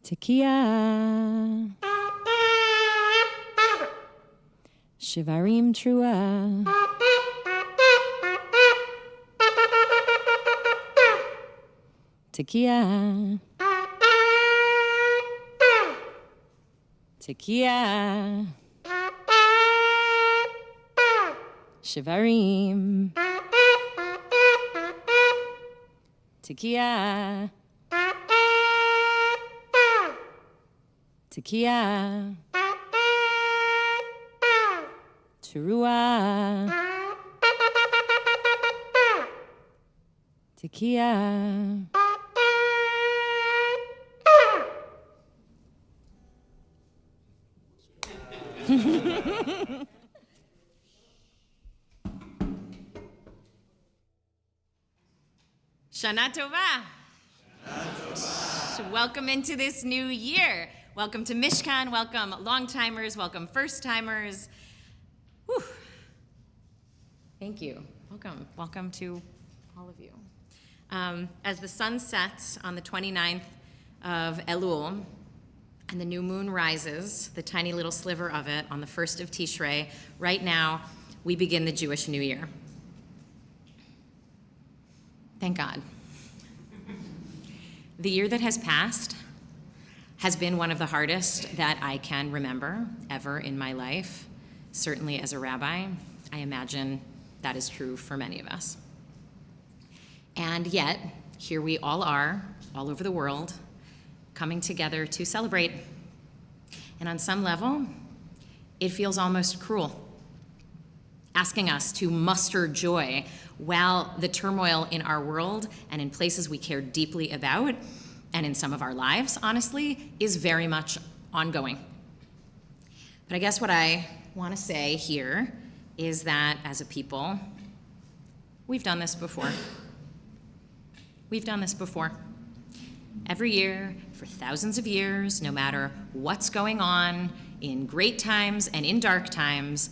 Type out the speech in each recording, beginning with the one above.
Tekiah, Shivarim Trua, Tekiah, Tekiah, Shivarim, Tekiah, Tekiah, Teruah, Tekiah. Shana Tova. Welcome into this new year. Welcome to Mishkan. Welcome long-timers. Welcome first-timers. Whew. Thank you. Welcome. Welcome to all of you. As the sun sets on the 29th of Elul and the new moon rises, the tiny little sliver of it, on the 1st of Tishrei, right now we begin the Jewish New Year. Thank God. The year that has passed has been one of the hardest that I can remember ever in my life. Certainly as a rabbi, I imagine that is true for many of us. And yet, here we all are, all over the world, coming together to celebrate. And on some level, it feels almost cruel, asking us to muster joy while the turmoil in our world and in places we care deeply about and in some of our lives, honestly, is very much ongoing. But I guess what I want to say here is that as a people, we've done this before. We've done this before. Every year, for thousands of years, no matter what's going on, in great times and in dark times,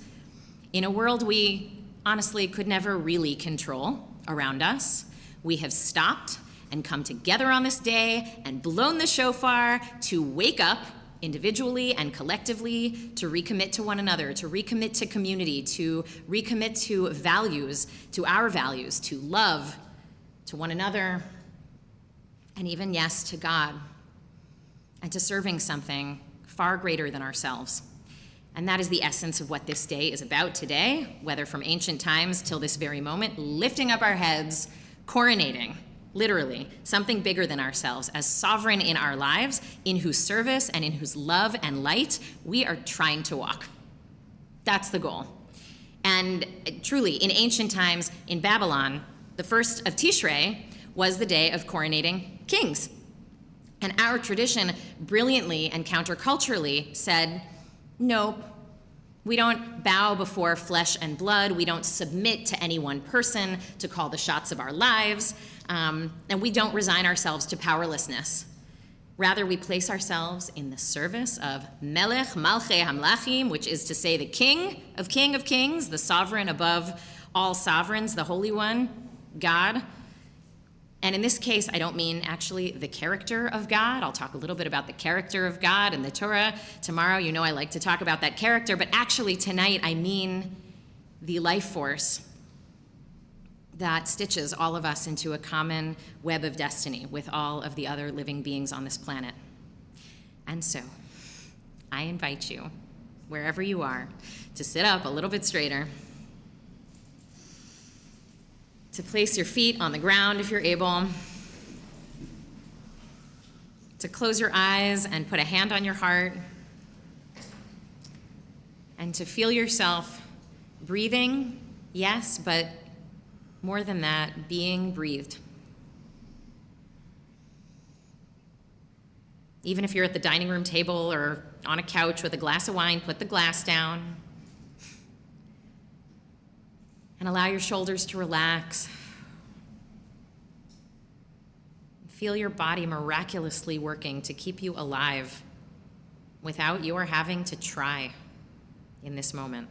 in a world we honestly could never really control around us, we have stopped and come together on this day and blown the shofar to wake up individually and collectively, to recommit to one another, to recommit to community, to recommit to values, to our values, to love, to one another, and even, yes, to God, and to serving something far greater than ourselves. And that is the essence of what this day is about today, whether from ancient times till this very moment, lifting up our heads, coronating, literally, something bigger than ourselves, as sovereign in our lives, in whose service and in whose love and light we are trying to walk. That's the goal. And truly, in ancient times, in Babylon, the first of Tishrei was the day of coronating kings. And our tradition brilliantly and counterculturally said, nope, we don't bow before flesh and blood. We don't submit to any one person to call the shots of our lives. And we don't resign ourselves to powerlessness. Rather, we place ourselves in the service of Melech Malchei Hamlachim, which is to say the King of Kings, the sovereign above all sovereigns, the Holy One, God. And in this case, I don't mean actually the character of God. I'll talk a little bit about the character of God in the Torah. Tomorrow, you know I like to talk about that character, but actually tonight I mean the life force that stitches all of us into a common web of destiny with all of the other living beings on this planet. And so, I invite you, wherever you are, to sit up a little bit straighter, to place your feet on the ground if you're able, to close your eyes and put a hand on your heart, and to feel yourself breathing, yes, but more than that, being breathed. Even if you're at the dining room table or on a couch with a glass of wine, put the glass down and allow your shoulders to relax. Feel your body miraculously working to keep you alive without your having to try in this moment.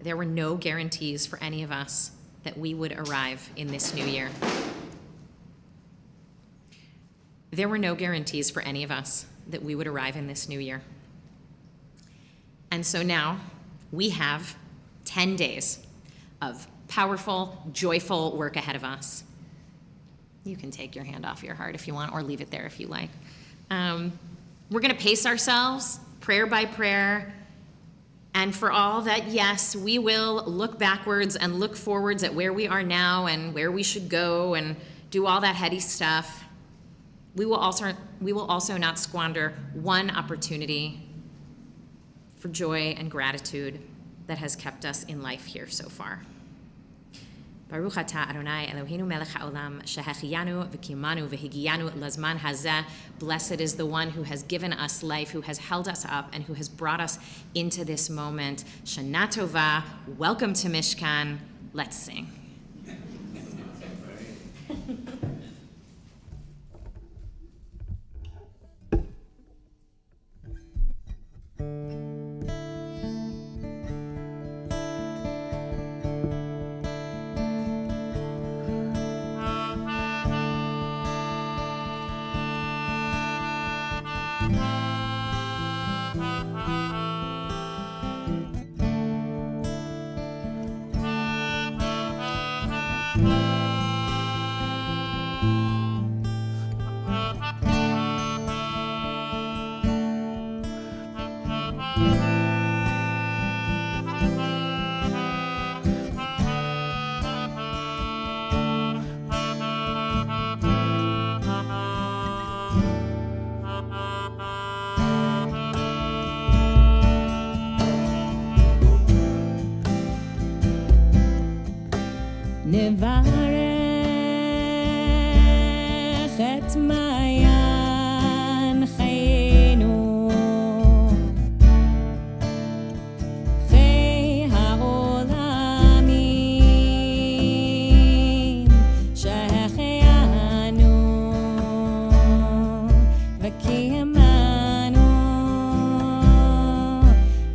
There were no guarantees for any of us that we would arrive in this new year. There were no guarantees for any of us that we would arrive in this new year. And so now we have 10 days of powerful, joyful work ahead of us. You can take your hand off your heart if you want, or leave it there if you like. We're going to pace ourselves, prayer by prayer, and for all that, yes, we will look backwards and look forwards at where we are now and where we should go and do all that heady stuff. We will also not squander one opportunity for joy and gratitude that has kept us in life here so far. Baruch atah Adonai Eloheinu melech haolam shehechiyanu v'kimanu v'higiyanu lazman hazeh. Blessed is the one who has given us life, who has held us up, and who has brought us into this moment. Shana tova, welcome to Mishkan. Let's sing. נברך את מעיין חיינו, חיי העולמים שהחיינו וקיימנו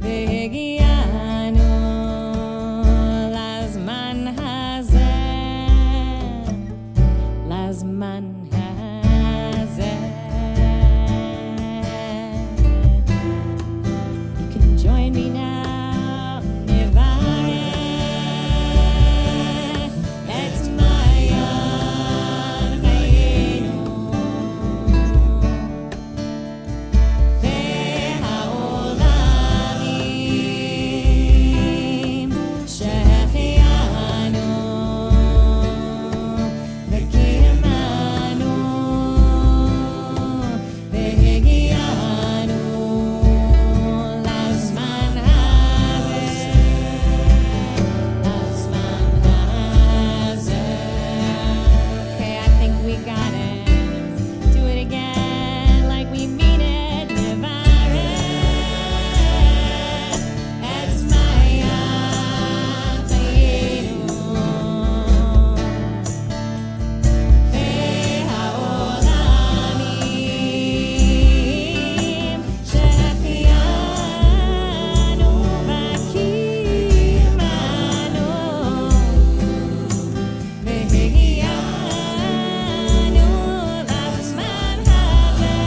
והגיענו לזמן הזה, לזמן הזה. You can join me now, נברך את מעיין חיינו, והעולמים שהחיינו וקיימנו והגיענו לזמן הזה, לזמן הזה. Okay, I think we got it. Do it again like we mean it. נברך את מעיין חיינו, והעולמים שהחיינו וקיימנו והגיענו לזמן הזה,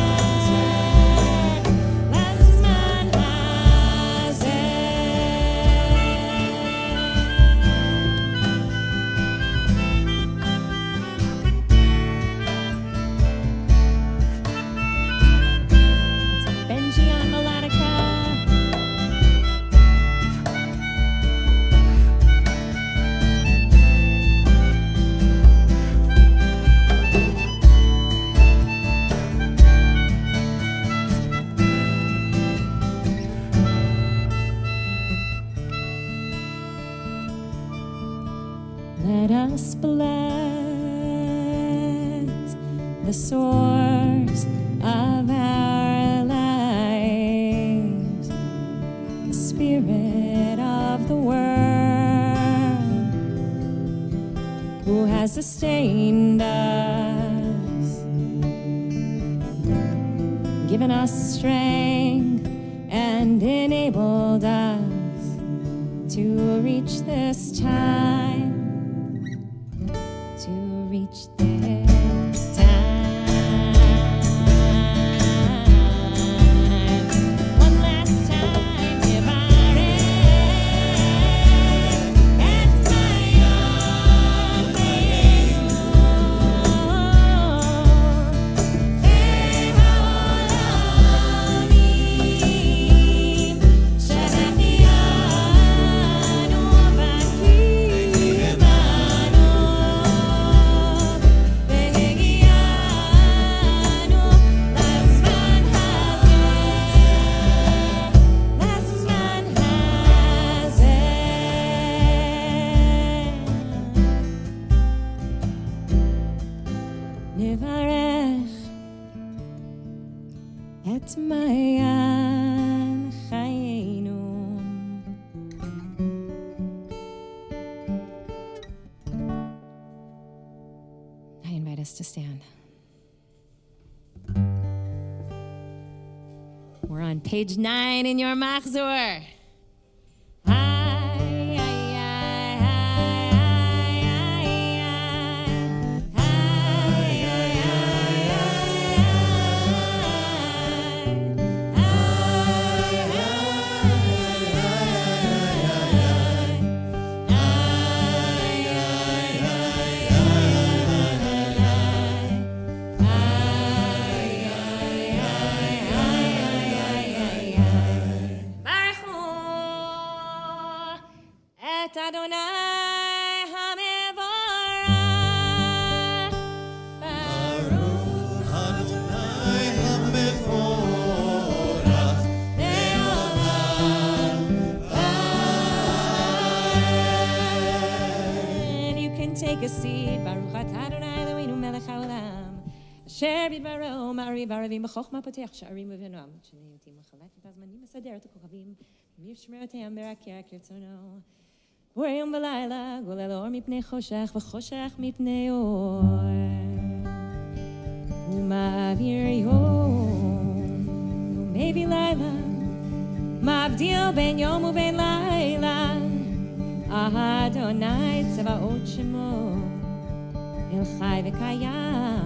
לזמן הזה. Benji on melodica. Let us bless the source of our lives, the spirit of the world, who has sustained us, given us strength and enabled us to reach this time, to reach this time. One last time, נברך את מעיין חיינו, והעולמים שהחיינו וקיימנו והגיענו לזמן הזה, לזמן הזה. נברך את מעיין חיינו. I invite us to stand. We're on page 9 in your Machzor. Baruch Hu. אשר בדברו מעריב ערבים בחוכמה פותח שערים ובנועם שני אותי מחלק את הזמנים מסדר את הכוכבים מי שמירותיהם ברקיע כרצונו בורא יום ולילה גולל אור מפני חושך וחושך מפני אור ומעביר יום ומביא לילה מבדיל בין יום ובין לילה אדוני צבאות שמו אל חי וקיים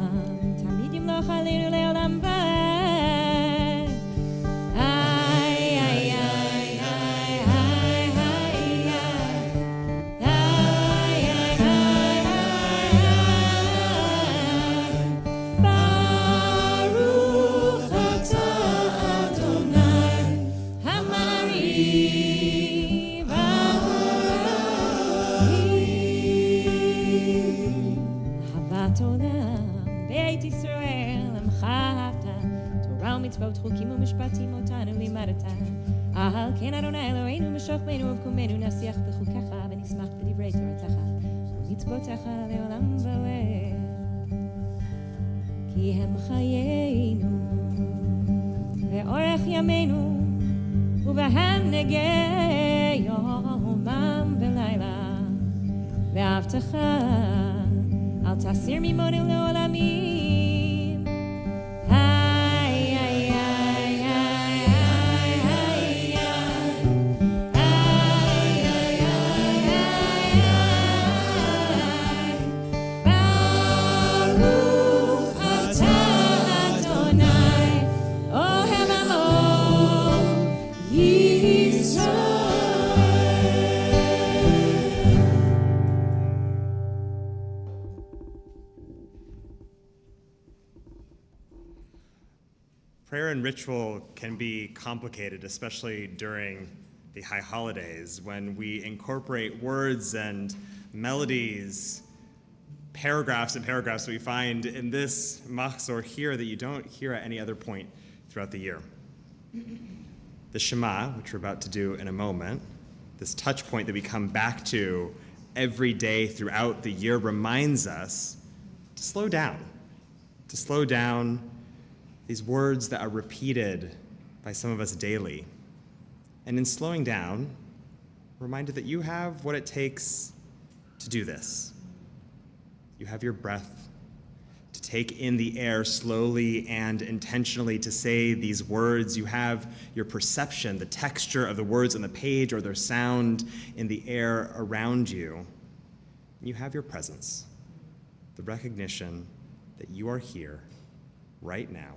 תמיד ימלוך עלינו לעולם ועד איי איי איי איי איי איי איי איי ברוך אתה אדוני המעריב אהבת עולם בית ישראל עמך אהבת תורה ומצוות חוקים ומשפטים אותנו לימדת על כן אדוני אלוהינו משוך בנו ובקומנו נשיח בחוקיך ונשמח בדברי תורתך ומצוותיך לעולם ועד כי הם חיינו ואורך ימינו ובהם נגע יומם ולילה ואהבתך אל תסיר ממנו לעולמים איי איי איי איי איי איי ברוך אתה אדוני אוהב עמו ישראל Prayer and ritual can be complicated, especially during the high holidays when we incorporate words and melodies, paragraphs and paragraphs that we find in this machzor here that you don't hear at any other point throughout the year. The Shema, which we're about to do in a moment, this touch point that we come back to every day throughout the year reminds us to slow down, these words that are repeated by some of us daily. And in slowing down, we're reminded that you have what it takes to do this. You have your breath to take in the air slowly and intentionally to say these words. You have your perception, the texture of the words on the page or their sound in the air around you. You have your presence, the recognition that you are here right now,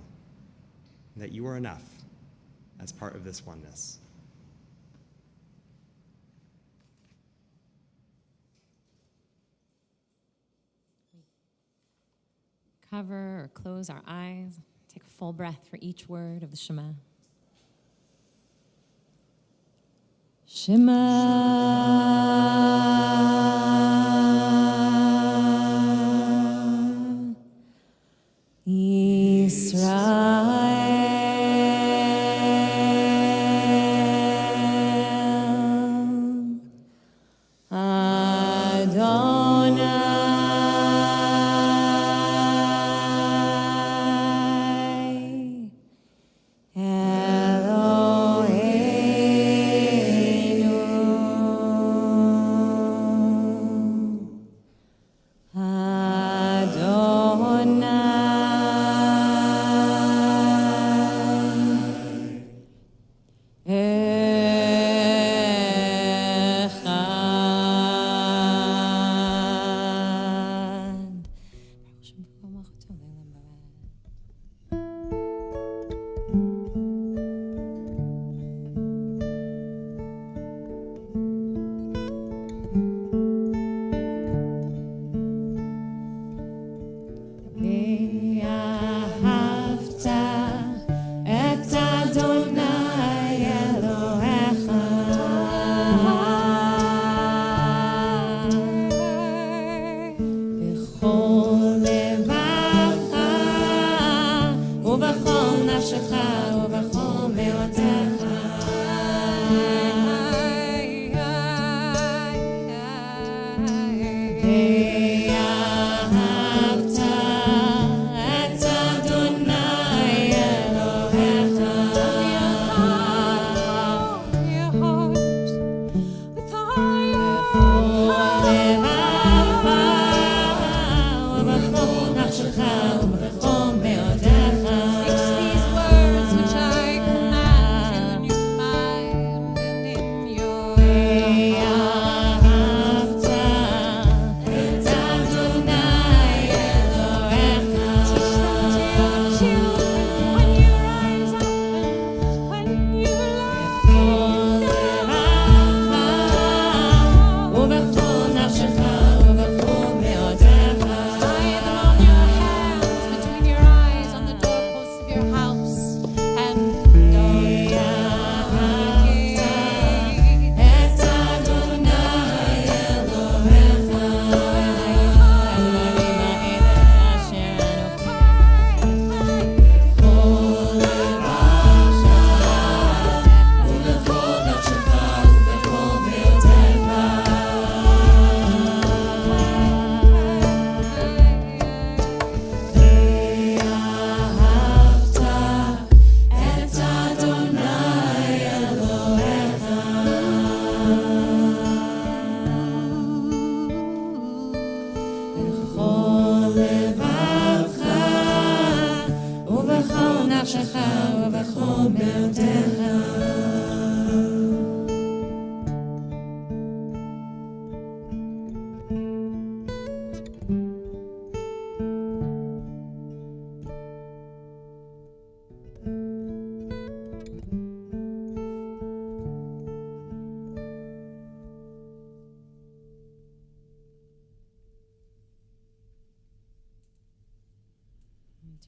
and that you are enough as part of this oneness. Cover or close our eyes. Take a full breath for each word of the Shema. Shema Yisrael Adonai Eloheinu Adonai בנפשך ובכל מאודך.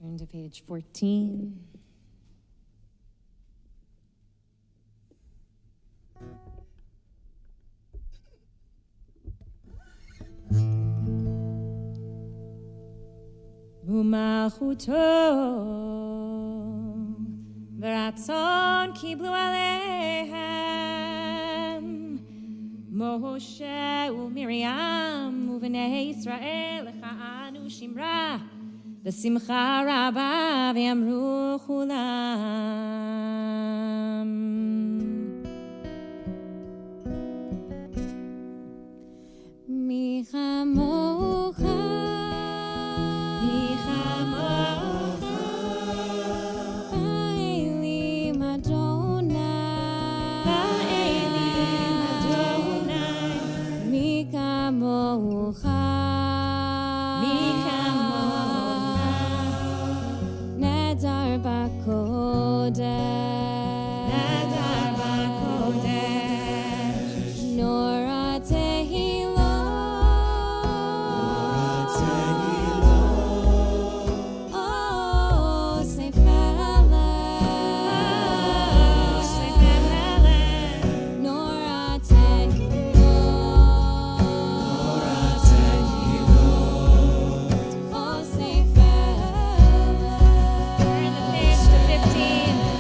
Turn to page 14. ומלכותו ורצון קיבלו עליהם משה ומרים ובני ישראל לכהנו שמרה בשמחה רבה ואמרו כולם מי כמוך באלים אדוני מי כמוך נדר בקודש נורא תהילות אוסף מלך נורא תהילות אוסף Turn the page to 15.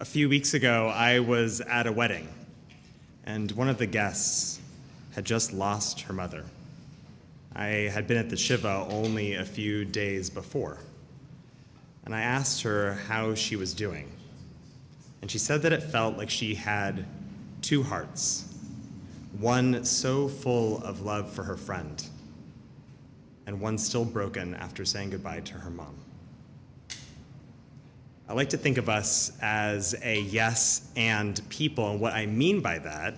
A few weeks ago, I was at a wedding, and one of the guests had just lost her mother. I had been at the Shiva only a few days before, and I asked her how she was doing. And she said that it felt like she had two hearts, one so full of love for her friend, and one still broken after saying goodbye to her mom. I like to think of us as a yes and people, and what I mean by that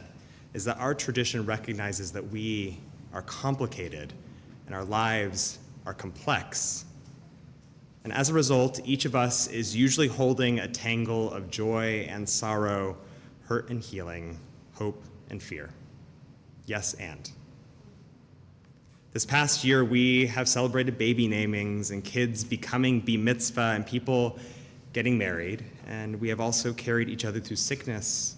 is that our tradition recognizes that we are complicated and our lives are complex. And as a result, each of us is usually holding a tangle of joy and sorrow, hurt and healing, hope and fear. Yes, and. This past year, we have celebrated baby namings and kids becoming bar mitzvah and people getting married. And we have also carried each other through sickness,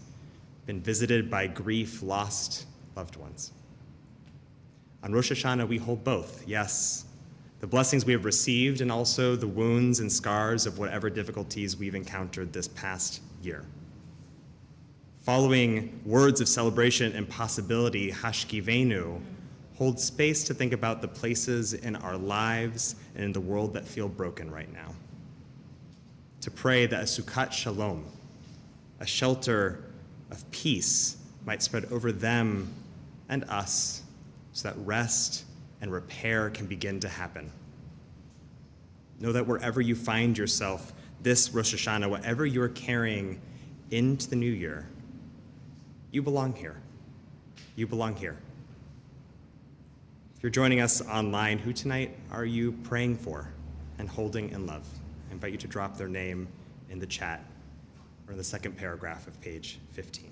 been visited by grief, lost loved ones. On Rosh Hashanah, we hold both, yes, the blessings we have received and also the wounds and scars of whatever difficulties we've encountered this past year. Following words of celebration and possibility, Hashkivenu, hold space to think about the places in our lives and in the world that feel broken right now. To pray that a Sukkat Shalom, a shelter of peace, might spread over them and us so that rest and repair can begin to happen. Know that wherever you find yourself this Rosh Hashanah, whatever you're carrying into the new year, you belong here. You belong here. If you're joining us online, who tonight are you praying for and holding in love? I invite you to drop their name in the chat or in the second paragraph of page 15.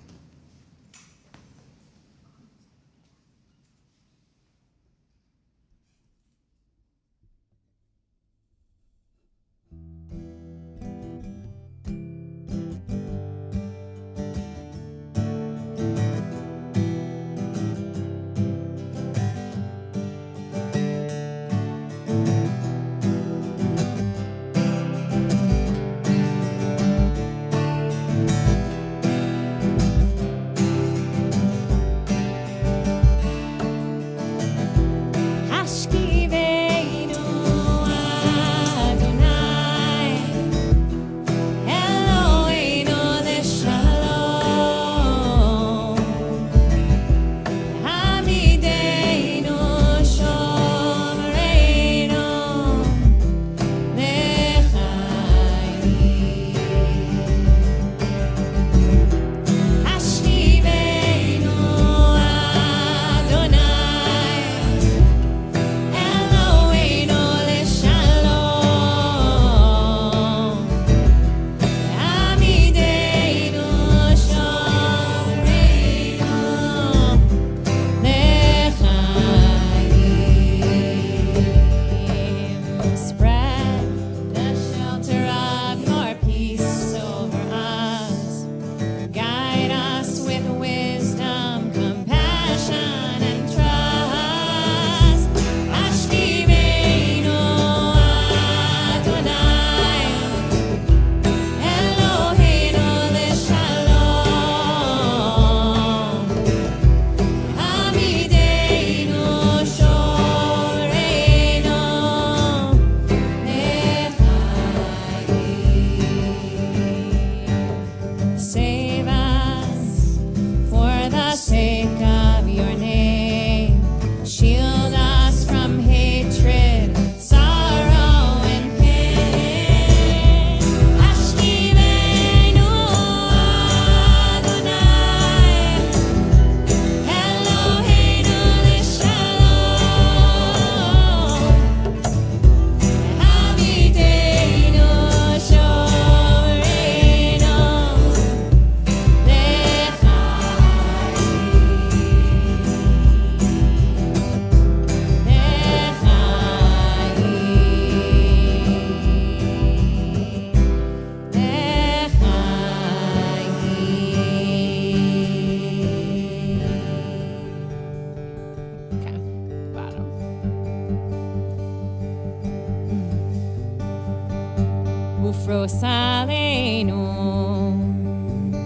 ופרוס עלינו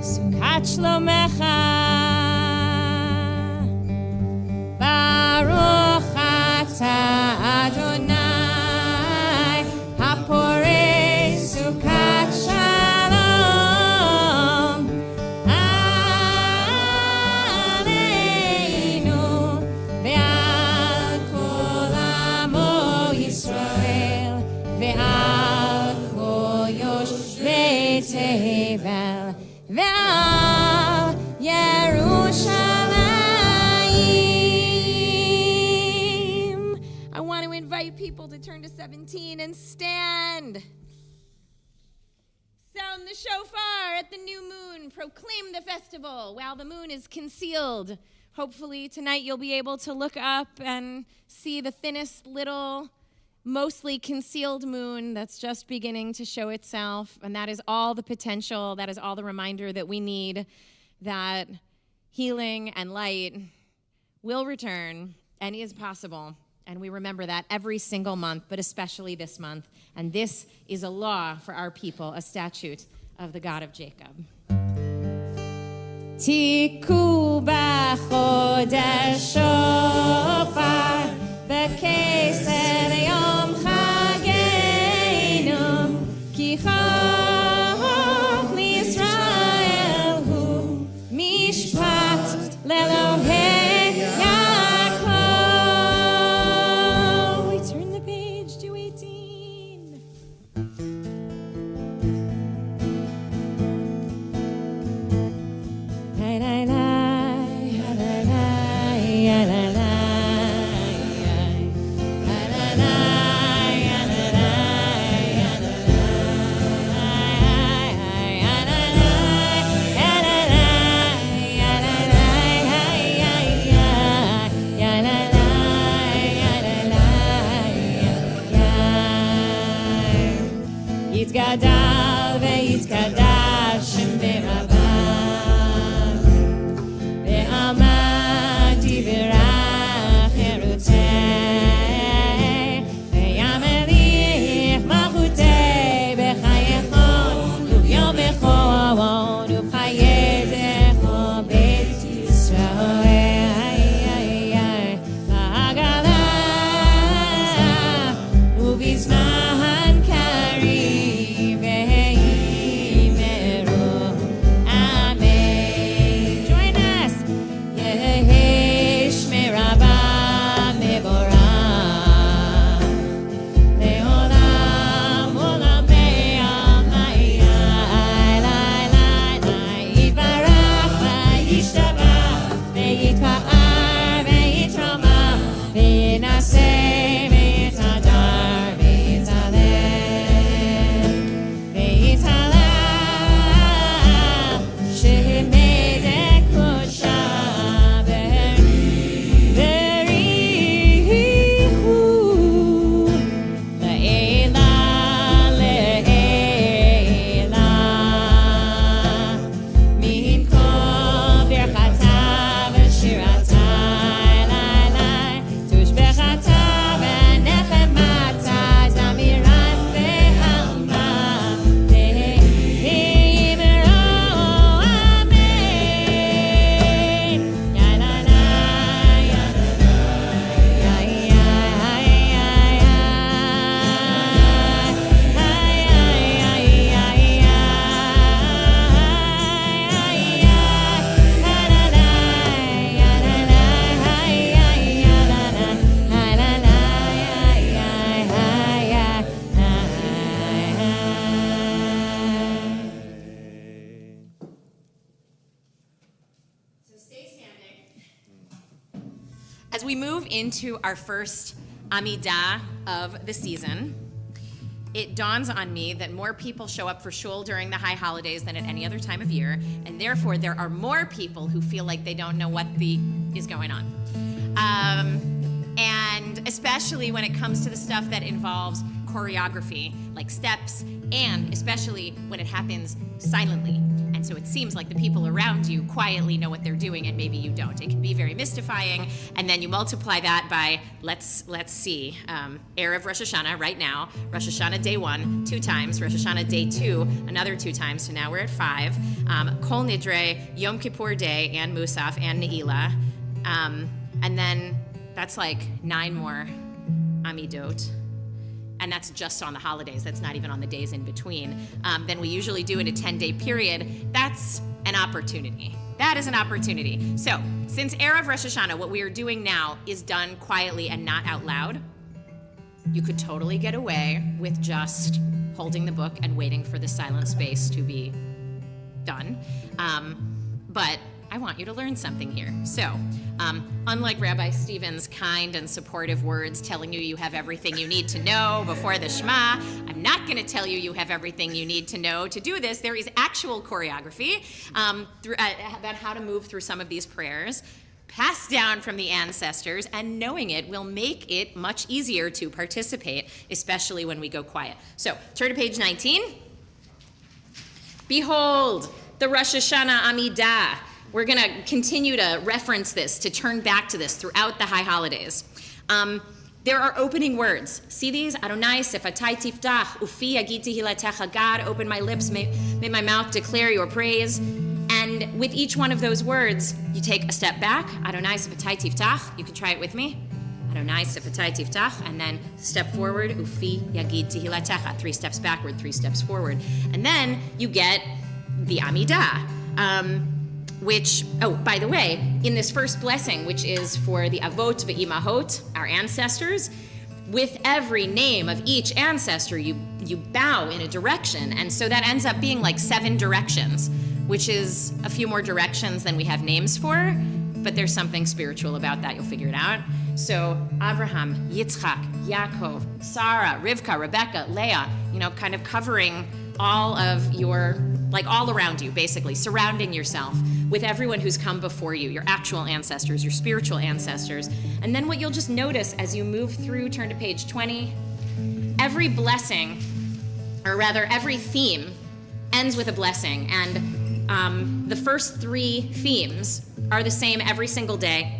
סוכת שלומך ברוך אתה אדוני הפורש סוכת שלום עלינו ועל כל עמו ישראל ועל כל יושבי תבל ועל ירושלים. I want to invite people to turn to 17 and stand. Sound the shofar at the new moon. Proclaim the festival while the moon is concealed. hopefully tonight you'll be able to look up and see the thinnest little, mostly concealed moon that's just beginning to show itself. And that is all the potential, that is all the reminder that we need that healing and light will return and is possible. And we remember that every single month, but especially this month. And this is a law for our people, a statute of the God of Jacob. Tiku b'chodesh shofar b'keser yom chageinu ki chok l'Yisrael hu mishpat le'Elohei Yaakov. We turn the page to 18. יתגדל ויתקדש ברבם ועמד יברך חירותי וימליך מלכותי בחייכון וביום בכון ובחיי דרכו בית ישראל בעגלה ובזמן קריב וימרו אמן. Join us. יש מרבה מבורך לעולם עולמי עמי יתברך וישתבח ויתפאר ויתרומם וינשא ויתהדר ויתהלל ויתהלל שמדק קודשה בריחו לעילה לעילה מן כל ברכתה ושירתה לילה תושבחתה ונחמתה זמירת בעלמה ויאמרו אמן. יאללה As we move into our first Amidah of the season, it dawns on me that more people show up for shul during the high holidays than at any other time of year, and therefore there are more people who feel like they don't know what is going on. And especially when it comes to the stuff that involves choreography, like steps, and especially when it happens silently. And so it seems like the people around you quietly know what they're doing, and maybe you don't. It can be very mystifying, and then you multiply that by, let's see, Erev Rosh Hashanah right now, Rosh Hashanah day 1, 2 times, Rosh Hashanah day 2, another 2 times, so now we're at 5, Kol Nidre, Yom Kippur day, and Musaf, and Ne'ilah, and then that's like 9 more Amidot. And that's just on the holidays. That's not even on the days in between. Than we usually do in a 10-day period. That's an opportunity. That is an opportunity. So, since Erev Rosh Hashanah, what we are doing now is done quietly and not out loud. You could totally get away with just holding the book and waiting for the silent space to be done. But I want you to learn something here. So, unlike Rabbi Stephen's kind and supportive words telling you have everything you need to know before the Shema, I'm not going to tell you have everything you need to know to do this. There is actual choreography about how to move through some of these prayers. passed down from the ancestors, and knowing it will make it much easier to participate, especially when we go quiet. So turn to page 19. Behold, the Rosh Hashanah Amidah. We're going to continue to reference this, to turn back to this throughout the high holidays. There are opening words. See these? Adonai sefatai tiftach, ufi agiti hilatecha. God, open my lips, may my mouth declare your praise. And with each one of those words, you take a step back. Adonai sefatai tiftach. You can try it with me. Adonai sefatai tiftach. And then step forward, ufi yagiti hilatecha. 3 steps backward, 3 steps forward. And then you get the Amidah. Which, oh, by the way, in this first blessing, which is for the Avot ve'imahot, our ancestors, with every name of each ancestor, you bow in a direction. And so that ends up being like 7 directions, which is a few more directions than we have names for, but there's something spiritual about that. You'll figure it out. So Abraham, Yitzchak, Yaakov, Sarah, Rivka, Rebecca, Leah, kind of covering all of your, like all around you, basically, surrounding yourself with everyone who's come before you, your actual ancestors, your spiritual ancestors. And then what you'll just notice as you move through, turn to page 20, every blessing, or rather every theme, ends with a blessing. And the first 3 themes are the same every single day.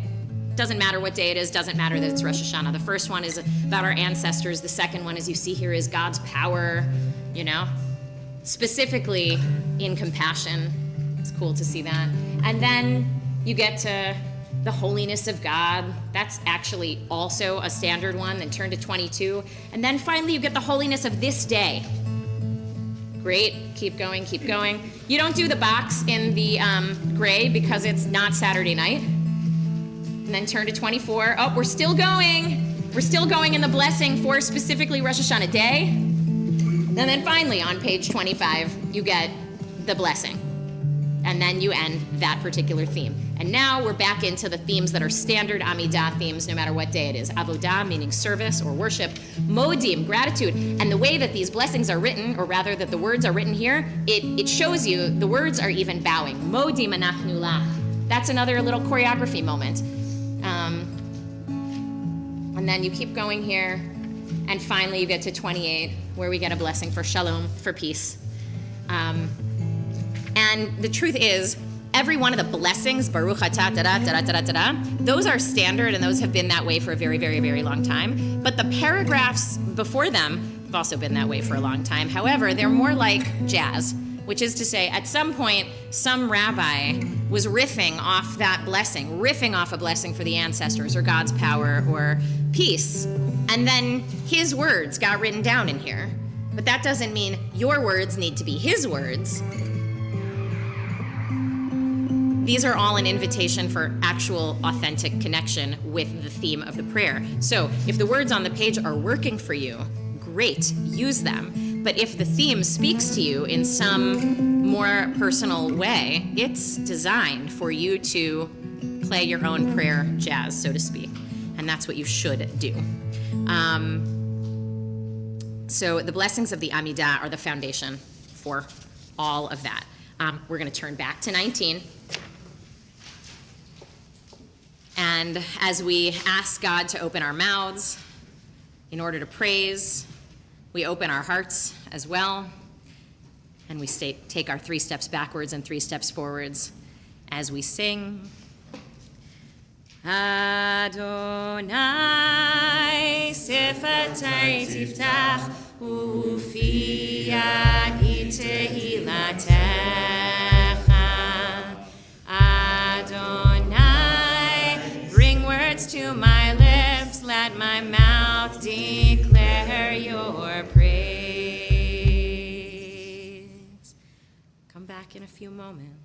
Doesn't matter what day it is, doesn't matter that it's Rosh Hashanah. The first one is about our ancestors. The second one, as you see here, is God's power, specifically in compassion. It's cool to see that. And then you get to the holiness of God. That's actually also a standard one. Then turn to 22. And then finally you get the holiness of this day. Great, keep going, keep going. You don't do the box in the gray because it's not Saturday night. And then turn to 24. Oh, we're still going. We're still going in the blessing for specifically Rosh Hashanah day. And then finally on page 25, you get the blessing. And then you end that particular theme. And now we're back into the themes that are standard Amidah themes, no matter what day it is. Avodah, meaning service or worship. Modim, gratitude. And the way that these blessings are written, or rather that the words are written here, it shows you the words are even bowing. Modim anachnu lach. That's another little choreography moment. And then you keep going here. And finally you get to 28, where we get a blessing for shalom, for peace. And the truth is, every one of the blessings, Baruch atah, da-da, those are standard, and those have been that way for a very, very, very long time. But the paragraphs before them have also been that way for a long time. However, they're more like jazz, which is to say, at some point, some rabbi was riffing off that blessing, riffing off a blessing for the ancestors, or God's power, or peace. And then his words got written down in here. But that doesn't mean your words need to be his words. These are all an invitation for actual authentic connection with the theme of the prayer. So if the words on the page are working for you, great, use them. But if the theme speaks to you in some more personal way, it's designed for you to play your own prayer jazz, so to speak. And that's what you should do. So the blessings of the Amidah are the foundation for all of that. We're going to turn back to 19. And as we ask God to open our mouths in order to praise, we open our hearts as well. And we take our 3 steps backwards and 3 steps forwards as we sing. Adonai sefatai tiftach ufi yagid tehilatecha. Adonai, bring words to my lips, let my mouth declare your praise. Come back in a few moments.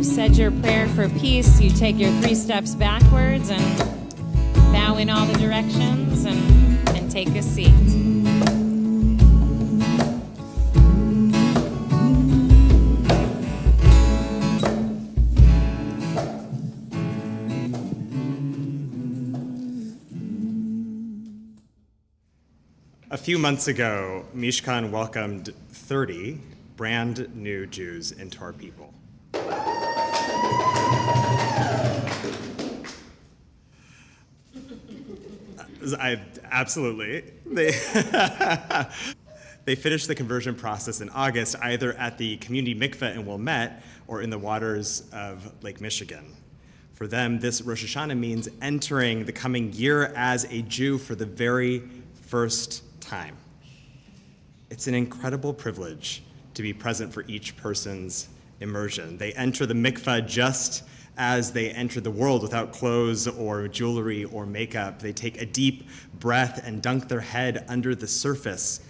Said your prayer for peace, you take your 3 steps backwards and bow in all the directions and take a seat. A few months ago, Mishkan welcomed 30 brand new Jews into our people. Absolutely. They finished the conversion process in August, either at the community mikveh in Wilmette or in the waters of Lake Michigan. For them, this Rosh Hashanah means entering the coming year as a Jew for the very first time. It's an incredible privilege to be present for each person's immersion. They enter the mikveh just as they enter the world without clothes or jewelry or makeup. They take a deep breath and dunk their head under the surface,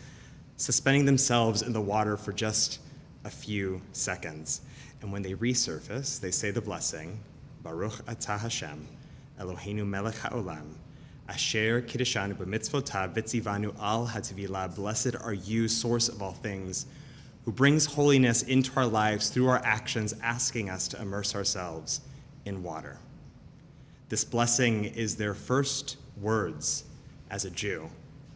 suspending themselves in the water for just a few seconds. And when they resurface, they say the blessing, Baruch atah Hashem, Eloheinu melech haolam, asher kiddeshanu b'mitzvotav v'tzivanu al ha'tevilah. Blessed are you, source of all things, who brings holiness into our lives through our actions, asking us to immerse ourselves in water. This blessing is their first words as a Jew.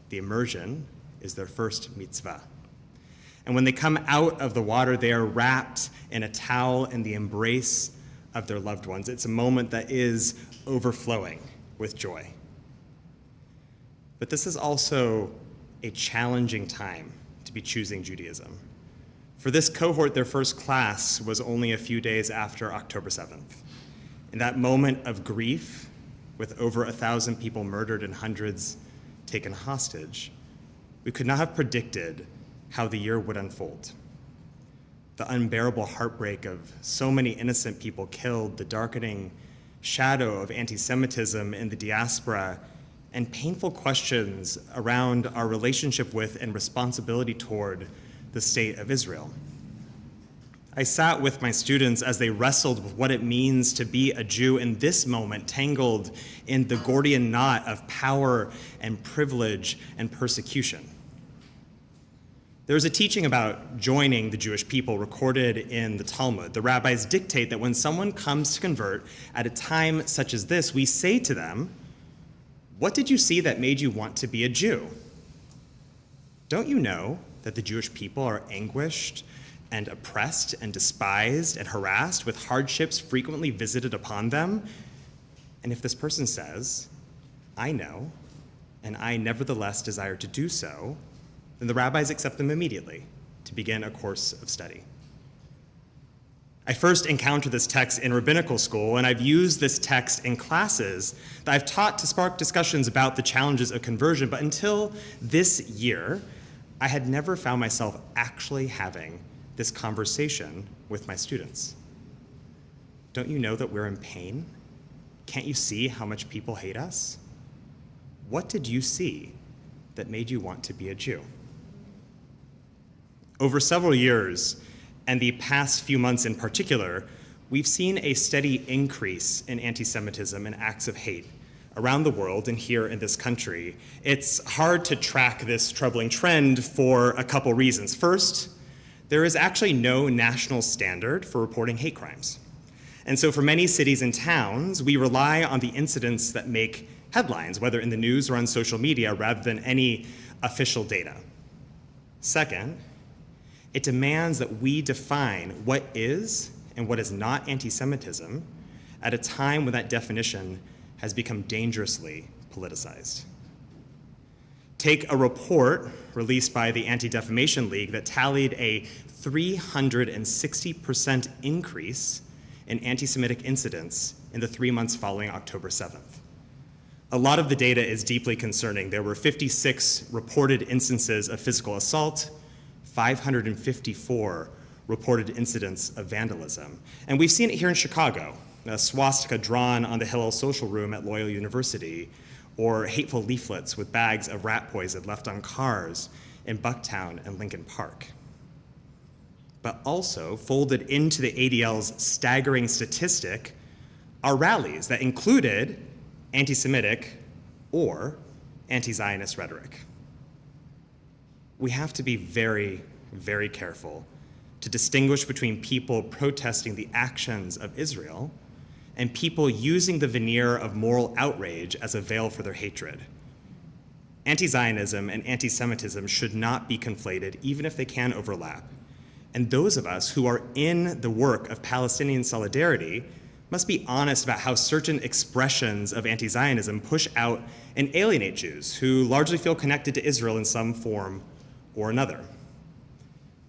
The immersion is their first mitzvah. And when they come out of the water, they are wrapped in a towel in the embrace of their loved ones. It's a moment that is overflowing with joy. But this is also a challenging time to be choosing Judaism. For this cohort, their first class was only a few days after October 7th. In that moment of grief, with over 1,000 people murdered and hundreds taken hostage, we could not have predicted how the year would unfold. The unbearable heartbreak of so many innocent people killed, the darkening shadow of anti-Semitism in the diaspora, and painful questions around our relationship with and responsibility toward the state of Israel. I sat with my students as they wrestled with what it means to be a Jew in this moment, tangled in the Gordian knot of power and privilege and persecution. There's a teaching about joining the Jewish people recorded in the Talmud. The rabbis dictate that when someone comes to convert at a time such as this, we say to them, "What did you see that made you want to be a Jew? Don't you know that the Jewish people are anguished and oppressed and despised and harassed, with hardships frequently visited upon them?" And if this person says, "I know, and I nevertheless desire to do so," then the rabbis accept them immediately to begin a course of study. I first encountered this text in rabbinical school, and I've used this text in classes that I've taught to spark discussions about the challenges of conversion, but until this year, I had never found myself actually having this conversation with my students. don't you know that we're in pain? Can't you see how much people hate us? What did you see that made you want to be a Jew? Over several years, and the past few months in particular, we've seen a steady increase in anti-Semitism and acts of hate around the world and here in this country. It's hard to track this troubling trend for a couple reasons. First, there is actually no national standard for reporting hate crimes. And so for many cities and towns, we rely on the incidents that make headlines, whether in the news or on social media, rather than any official data. Second, it demands that we define what is and what is not anti-Semitism at a time when that definition has become dangerously politicized. Take a report released by the Anti-Defamation League that tallied a 360% increase in anti-Semitic incidents in the 3 months following October 7th. A lot of the data is deeply concerning. There were 56 reported instances of physical assault, 554 reported incidents of vandalism. And we've seen it here in Chicago, a swastika drawn on the Hillel Social Room at Loyola University, or hateful leaflets with bags of rat poison left on cars in Bucktown and Lincoln Park. But also, folded into the ADL's staggering statistic are rallies that included anti-Semitic or anti-Zionist rhetoric. We have to be very, very careful to distinguish between people protesting the actions of Israel and people using the veneer of moral outrage as a veil for their hatred. Anti-Zionism and anti-Semitism should not be conflated, even if they can overlap. And those of us who are in the work of Palestinian solidarity must be honest about how certain expressions of anti-Zionism push out and alienate Jews who largely feel connected to Israel in some form or another.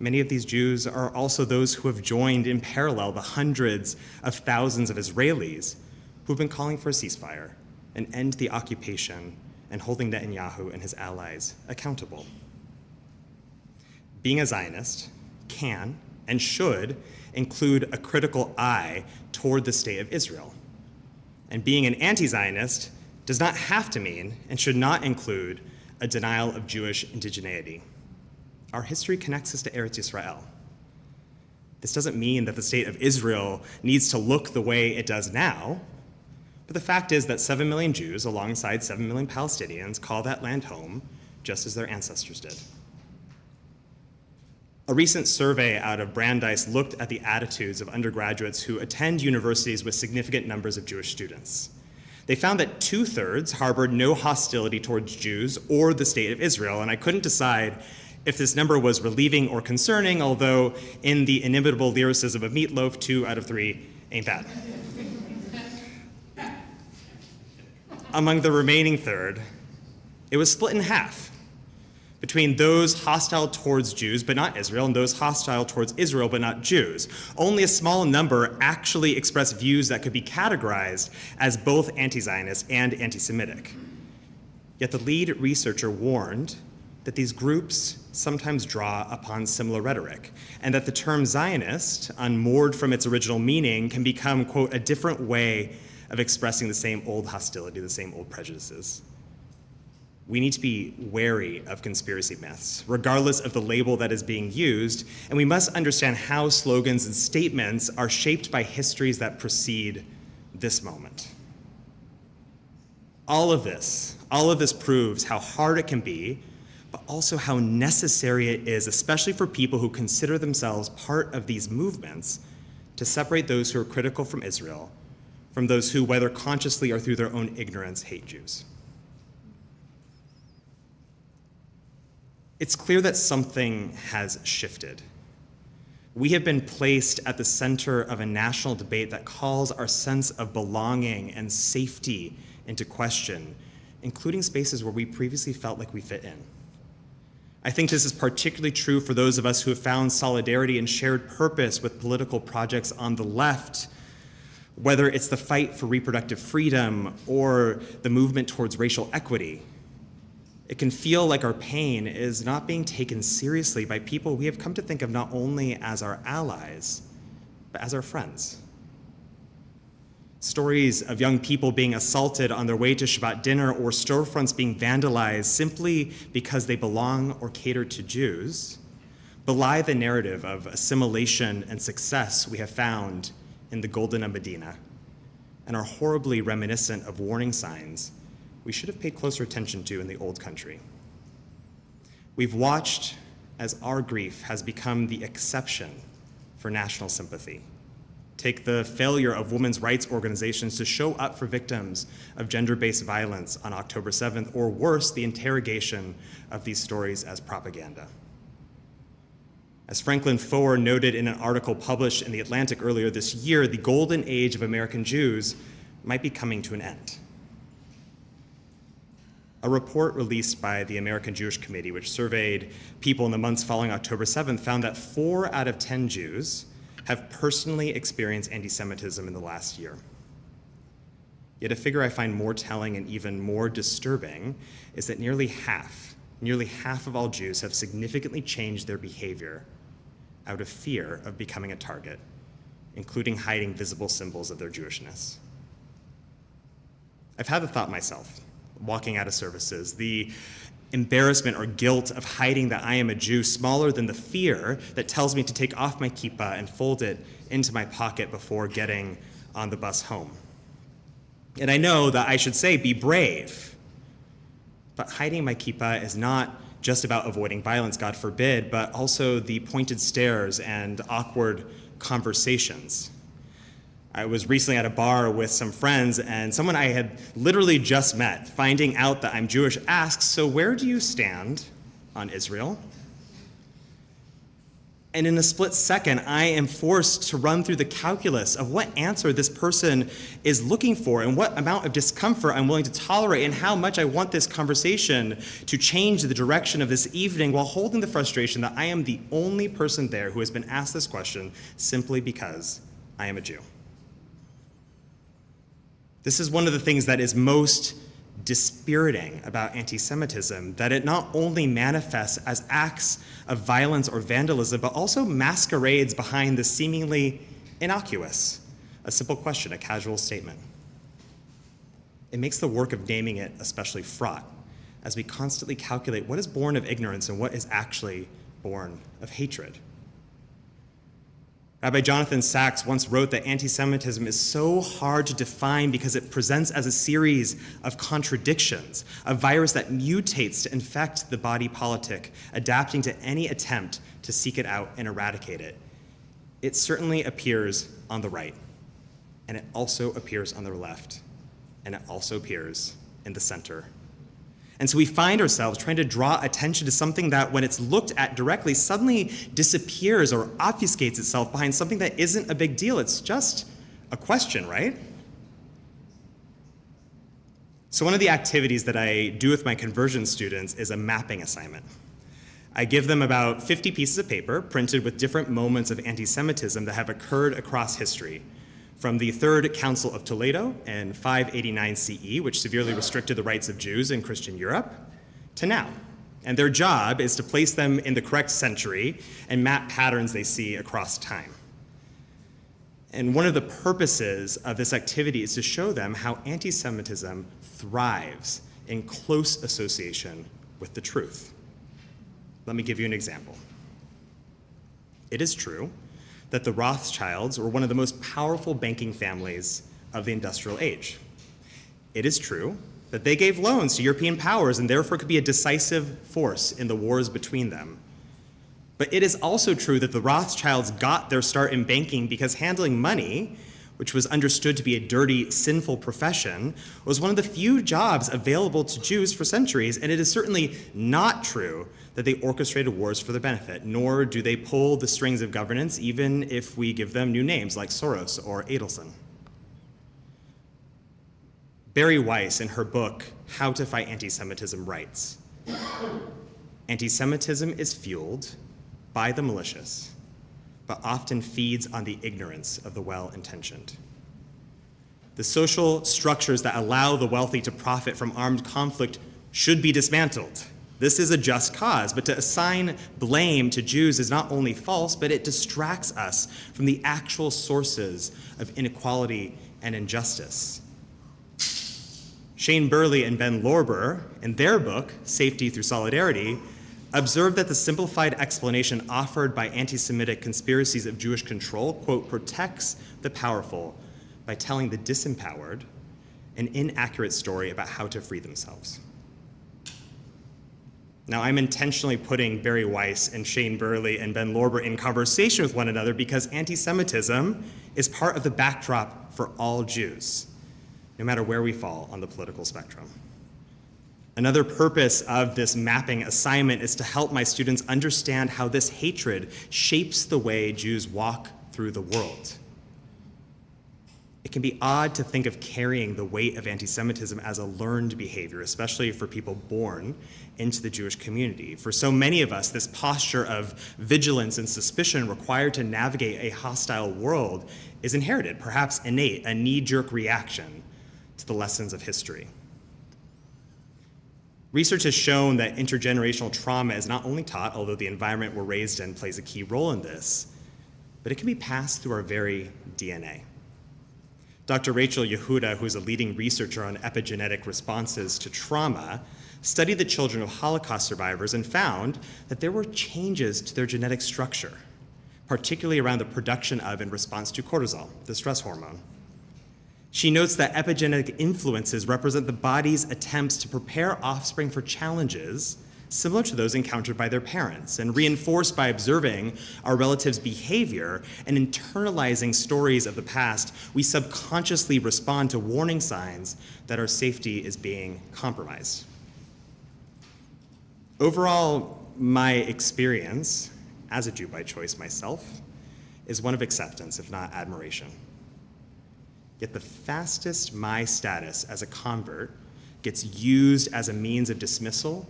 Many of these Jews are also those who have joined in parallel the hundreds of thousands of Israelis who've been calling for a ceasefire, an end to the occupation, and holding Netanyahu and his allies accountable. Being a Zionist can and should include a critical eye toward the state of Israel. And being an anti-Zionist does not have to mean and should not include a denial of Jewish indigeneity. Our history connects us to Eretz Yisrael. This doesn't mean that the state of Israel needs to look the way it does now, but the fact is that 7 million Jews, alongside 7 million Palestinians, call that land home, just as their ancestors did. A recent survey out of Brandeis looked at the attitudes of undergraduates who attend universities with significant numbers of Jewish students. They found that 2/3 harbored no hostility towards Jews or the state of Israel, and I couldn't decide if this number was relieving or concerning, although in the inimitable lyricism of Meatloaf, 2 out of 3 ain't bad. Among the remaining third, it was split in half between those hostile towards Jews but not Israel and those hostile towards Israel but not Jews. Only a small number actually expressed views that could be categorized as both anti-Zionist and anti-Semitic. Yet the lead researcher warned that these groups sometimes draw upon similar rhetoric, and that the term Zionist, unmoored from its original meaning, can become, quote, a different way of expressing the same old hostility, the same old prejudices. We need to be wary of conspiracy myths, regardless of the label that is being used, and we must understand how slogans and statements are shaped by histories that precede this moment. All of this proves how hard it can be, but also how necessary it is, especially for people who consider themselves part of these movements, to separate those who are critical from Israel from those who, whether consciously or through their own ignorance, hate Jews. It's clear that something has shifted. We have been placed at the center of a national debate that calls our sense of belonging and safety into question, including spaces where we previously felt like we fit in. I think this is particularly true for those of us who have found solidarity and shared purpose with political projects on the left, whether it's the fight for reproductive freedom or the movement towards racial equity. It can feel like our pain is not being taken seriously by people we have come to think of not only as our allies, but as our friends. Stories of young people being assaulted on their way to Shabbat dinner or storefronts being vandalized simply because they belong or cater to Jews belie the narrative of assimilation and success we have found in the Golden Medina and are horribly reminiscent of warning signs we should have paid closer attention to in the old country. We've watched as our grief has become the exception for national sympathy. Take the failure of women's rights organizations to show up for victims of gender-based violence on October 7th, or worse, the interrogation of these stories as propaganda. As Franklin Foer noted in an article published in The Atlantic earlier this year, the golden age of American Jews might be coming to an end. A report released by the American Jewish Committee, which surveyed people in the months following October 7th, found that 4 out of 10 Jews have personally experienced anti-Semitism in the last year. Yet a figure I find more telling and even more disturbing is that nearly half of all Jews have significantly changed their behavior out of fear of becoming a target, including hiding visible symbols of their Jewishness. I've had the thought myself, walking out of services, the embarrassment or guilt of hiding that I am a Jew smaller than the fear that tells me to take off my kippah and fold it into my pocket before getting on the bus home. And I know that I should say, be brave. But hiding my kippah is not just about avoiding violence, God forbid, but also the pointed stares and awkward conversations. I was recently at a bar with some friends, and someone I had literally just met, finding out that I'm Jewish, asks, "So where do you stand on Israel?" And in a split second, I am forced to run through the calculus of what answer this person is looking for and what amount of discomfort I'm willing to tolerate and how much I want this conversation to change the direction of this evening, while holding the frustration that I am the only person there who has been asked this question simply because I am a Jew. This is one of the things that is most dispiriting about anti-Semitism, that it not only manifests as acts of violence or vandalism, but also masquerades behind the seemingly innocuous, a simple question, a casual statement. It makes the work of naming it especially fraught, as we constantly calculate what is born of ignorance and what is actually born of hatred. Rabbi Jonathan Sachs once wrote that anti-Semitism is so hard to define because it presents as a series of contradictions, a virus that mutates to infect the body politic, adapting to any attempt to seek it out and eradicate it. It certainly appears on the right, and it also appears on the left, and it also appears in the center. And so we find ourselves trying to draw attention to something that, when it's looked at directly, suddenly disappears or obfuscates itself behind something that isn't a big deal. It's just a question, right? So one of the activities that I do with my conversion students is a mapping assignment. I give them about 50 pieces of paper printed with different moments of anti-Semitism that have occurred across history, from the Third Council of Toledo in 589 CE, which severely restricted the rights of Jews in Christian Europe, to now. And their job is to place them in the correct century and map patterns they see across time. And one of the purposes of this activity is to show them how anti-Semitism thrives in close association with the truth. Let me give you an example. It is true that the Rothschilds were one of the most powerful banking families of the industrial age. It is true that they gave loans to European powers and therefore could be a decisive force in the wars between them. But it is also true that the Rothschilds got their start in banking because handling money, which was understood to be a dirty, sinful profession, was one of the few jobs available to Jews for centuries, and it is certainly not true that they orchestrated wars for their benefit, nor do they pull the strings of governance, even if we give them new names like Soros or Adelson. Barry Weiss, in her book, How to Fight Anti-Semitism, writes, "Anti-Semitism is fueled by the malicious, but often feeds on the ignorance of the well-intentioned. The social structures that allow the wealthy to profit from armed conflict should be dismantled. This is a just cause, but to assign blame to Jews is not only false, but it distracts us from the actual sources of inequality and injustice. Shane Burley and Ben Lorber, in their book, Safety Through Solidarity, observed that the simplified explanation offered by anti-Semitic conspiracies of Jewish control, quote, protects the powerful by telling the disempowered an inaccurate story about how to free themselves. Now, I'm intentionally putting Barry Weiss and Shane Burley and Ben Lorber in conversation with one another because anti-Semitism is part of the backdrop for all Jews, no matter where we fall on the political spectrum. Another purpose of this mapping assignment is to help my students understand how this hatred shapes the way Jews walk through the world. It can be odd to think of carrying the weight of anti-Semitism as a learned behavior, especially for people born into the Jewish community. For so many of us, this posture of vigilance and suspicion required to navigate a hostile world is inherited, perhaps innate, a knee-jerk reaction to the lessons of history. Research has shown that intergenerational trauma is not only taught, although the environment we're raised in plays a key role in this, but it can be passed through our very DNA. Dr. Rachel Yehuda, who's a leading researcher on epigenetic responses to trauma, studied the children of Holocaust survivors and found that there were changes to their genetic structure, particularly around the production of and response to cortisol, the stress hormone. She notes that epigenetic influences represent the body's attempts to prepare offspring for challenges similar to those encountered by their parents, and reinforced by observing our relatives' behavior and internalizing stories of the past, we subconsciously respond to warning signs that our safety is being compromised. Overall, my experience, as a Jew by choice myself, is one of acceptance, if not admiration. Yet the fastest my status as a convert gets used as a means of dismissal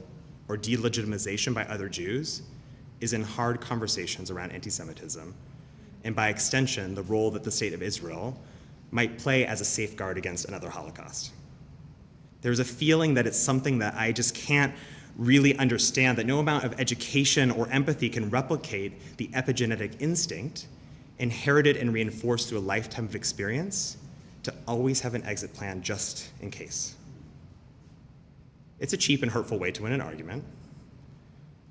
or delegitimization by other Jews is in hard conversations around anti-Semitism, and by extension, the role that the state of Israel might play as a safeguard against another Holocaust. There's a feeling that it's something that I just can't really understand, that no amount of education or empathy can replicate the epigenetic instinct inherited and reinforced through a lifetime of experience to always have an exit plan just in case. It's a cheap and hurtful way to win an argument.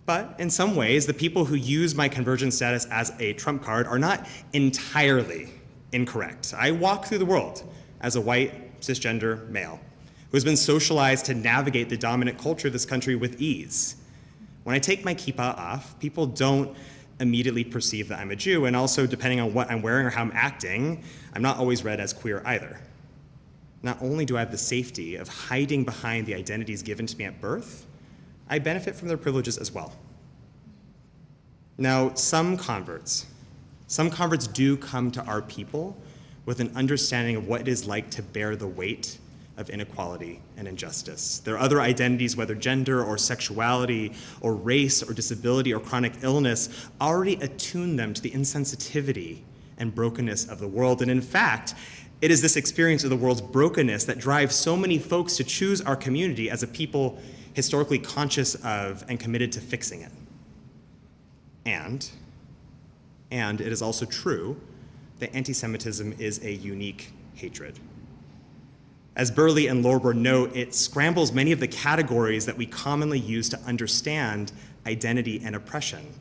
But in some ways, the people who use my conversion status as a trump card are not entirely incorrect. I walk through the world as a white, cisgender male who has been socialized to navigate the dominant culture of this country with ease. When I take my kippah off, people don't immediately perceive that I'm a Jew, and also, depending on what I'm wearing or how I'm acting, I'm not always read as queer either. Not only do I have the safety of hiding behind the identities given to me at birth, I benefit from their privileges as well. Now, some converts do come to our people with an understanding of what it is like to bear the weight of inequality and injustice. Their other identities, whether gender or sexuality or race or disability or chronic illness, already attune them to the insensitivity and brokenness of the world. And in fact, it is this experience of the world's brokenness that drives so many folks to choose our community as a people historically conscious of and committed to fixing it. And it is also true that anti-Semitism is a unique hatred. As Burley and Lorber note, it scrambles many of the categories that we commonly use to understand identity and oppression.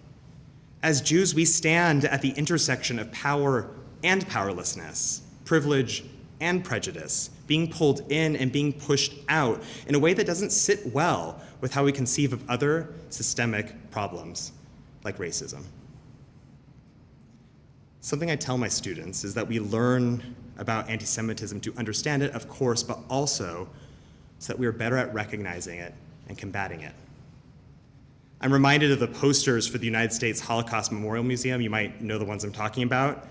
As Jews, we stand at the intersection of power and powerlessness, privilege and prejudice, being pulled in and being pushed out in a way that doesn't sit well with how we conceive of other systemic problems like racism. Something I tell my students is that we learn about anti-Semitism to understand it, of course, but also so that we are better at recognizing it and combating it. I'm reminded of the posters for the United States Holocaust Memorial Museum. You might know the ones I'm talking about.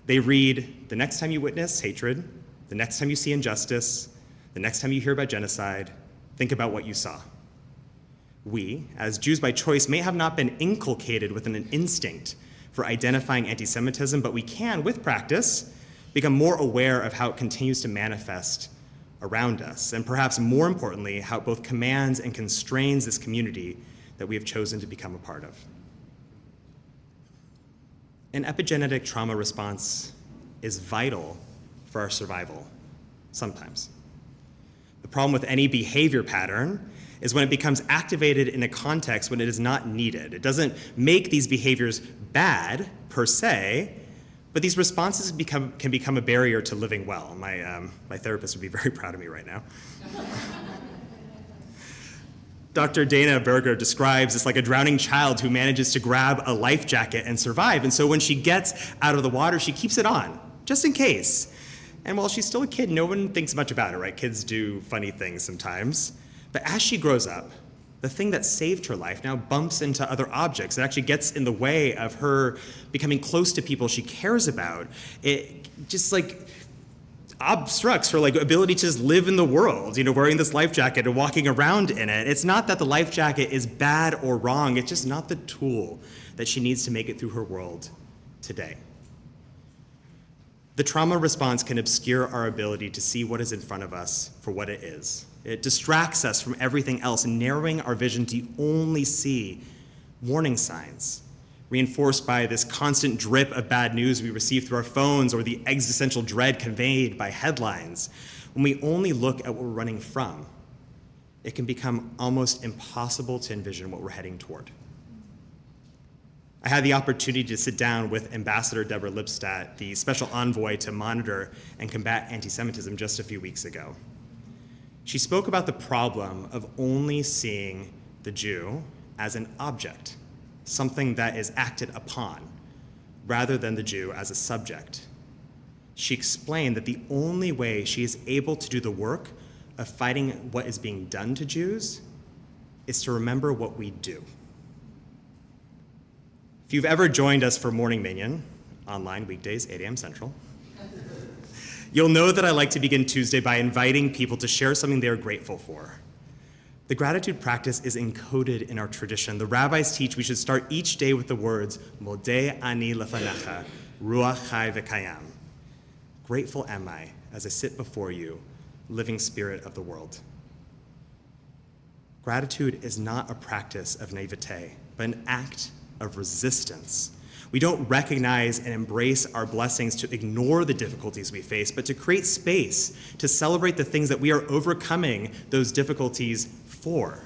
They read, the next time you witness hatred, the next time you see injustice, the next time you hear about genocide, think about what you saw. We, as Jews by choice, may have not been inculcated with an instinct for identifying anti-Semitism, but we can, with practice, become more aware of how it continues to manifest around us, and perhaps more importantly, how it both commands and constrains this community that we have chosen to become a part of. An epigenetic trauma response is vital for for our survival, sometimes. The problem with any behavior pattern is when it becomes activated in a context when it is not needed. It doesn't make these behaviors bad, per se, but these responses can become a barrier to living well. My therapist would be very proud of me right now. Dr. Dana Berger describes it's like a drowning child who manages to grab a life jacket and survive. And so when she gets out of the water, she keeps it on, just in case. And while she's still a kid, no one thinks much about it, right? Kids do funny things sometimes. But as she grows up, the thing that saved her life now bumps into other objects. It actually gets in the way of her becoming close to people she cares about. It just obstructs her ability to just live in the world, wearing this life jacket and walking around in it. It's not that the life jacket is bad or wrong. It's just not the tool that she needs to make it through her world today. The trauma response can obscure our ability to see what is in front of us for what it is. It distracts us from everything else, narrowing our vision to only see warning signs, reinforced by this constant drip of bad news we receive through our phones or the existential dread conveyed by headlines. When we only look at what we're running from, it can become almost impossible to envision what we're heading toward. I had the opportunity to sit down with Ambassador Deborah Lipstadt, the special envoy to monitor and combat anti-Semitism, just a few weeks ago. She spoke about the problem of only seeing the Jew as an object, something that is acted upon, rather than the Jew as a subject. She explained that the only way she is able to do the work of fighting what is being done to Jews is to remember what we do. If you've ever joined us for Morning Minyan, online weekdays, 8 a.m. Central, you'll know that I like to begin Tuesday by inviting people to share something they are grateful for. The gratitude practice is encoded in our tradition. The rabbis teach we should start each day with the words, Modeh ani lefanecha, ruach chai v'kayam. Grateful am I as I sit before you, living spirit of the world. Gratitude is not a practice of naivete, but an act of resistance. We don't recognize and embrace our blessings to ignore the difficulties we face, but to create space to celebrate the things that we are overcoming those difficulties for.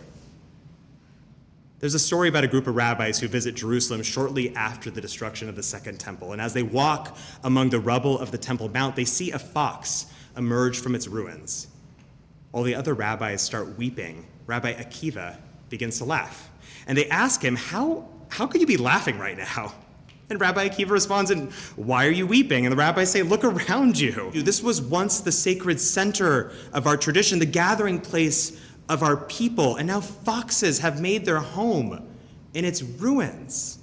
There's a story about a group of rabbis who visit Jerusalem shortly after the destruction of the Second Temple. And as they walk among the rubble of the Temple Mount, they see a fox emerge from its ruins. While the other rabbis start weeping, Rabbi Akiva begins to laugh. And they ask him, how could you be laughing right now? And Rabbi Akiva responds, and why are you weeping? And the rabbis say, look around you. This was once the sacred center of our tradition, the gathering place of our people, and now foxes have made their home in its ruins.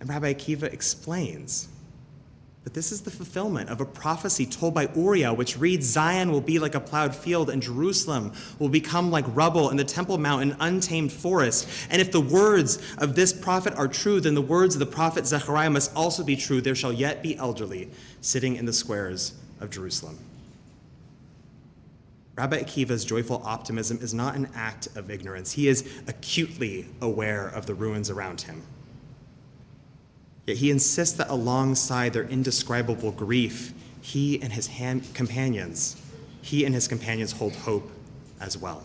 And Rabbi Akiva explains that this is the fulfillment of a prophecy told by Uriah, which reads, Zion will be like a plowed field, and Jerusalem will become like rubble, and the Temple Mount an untamed forest. And if the words of this prophet are true, then the words of the prophet Zechariah must also be true. There shall yet be elderly sitting in the squares of Jerusalem. Rabbi Akiva's joyful optimism is not an act of ignorance. He is acutely aware of the ruins around him. Yet he insists that alongside their indescribable grief, he and his companions hold hope as well.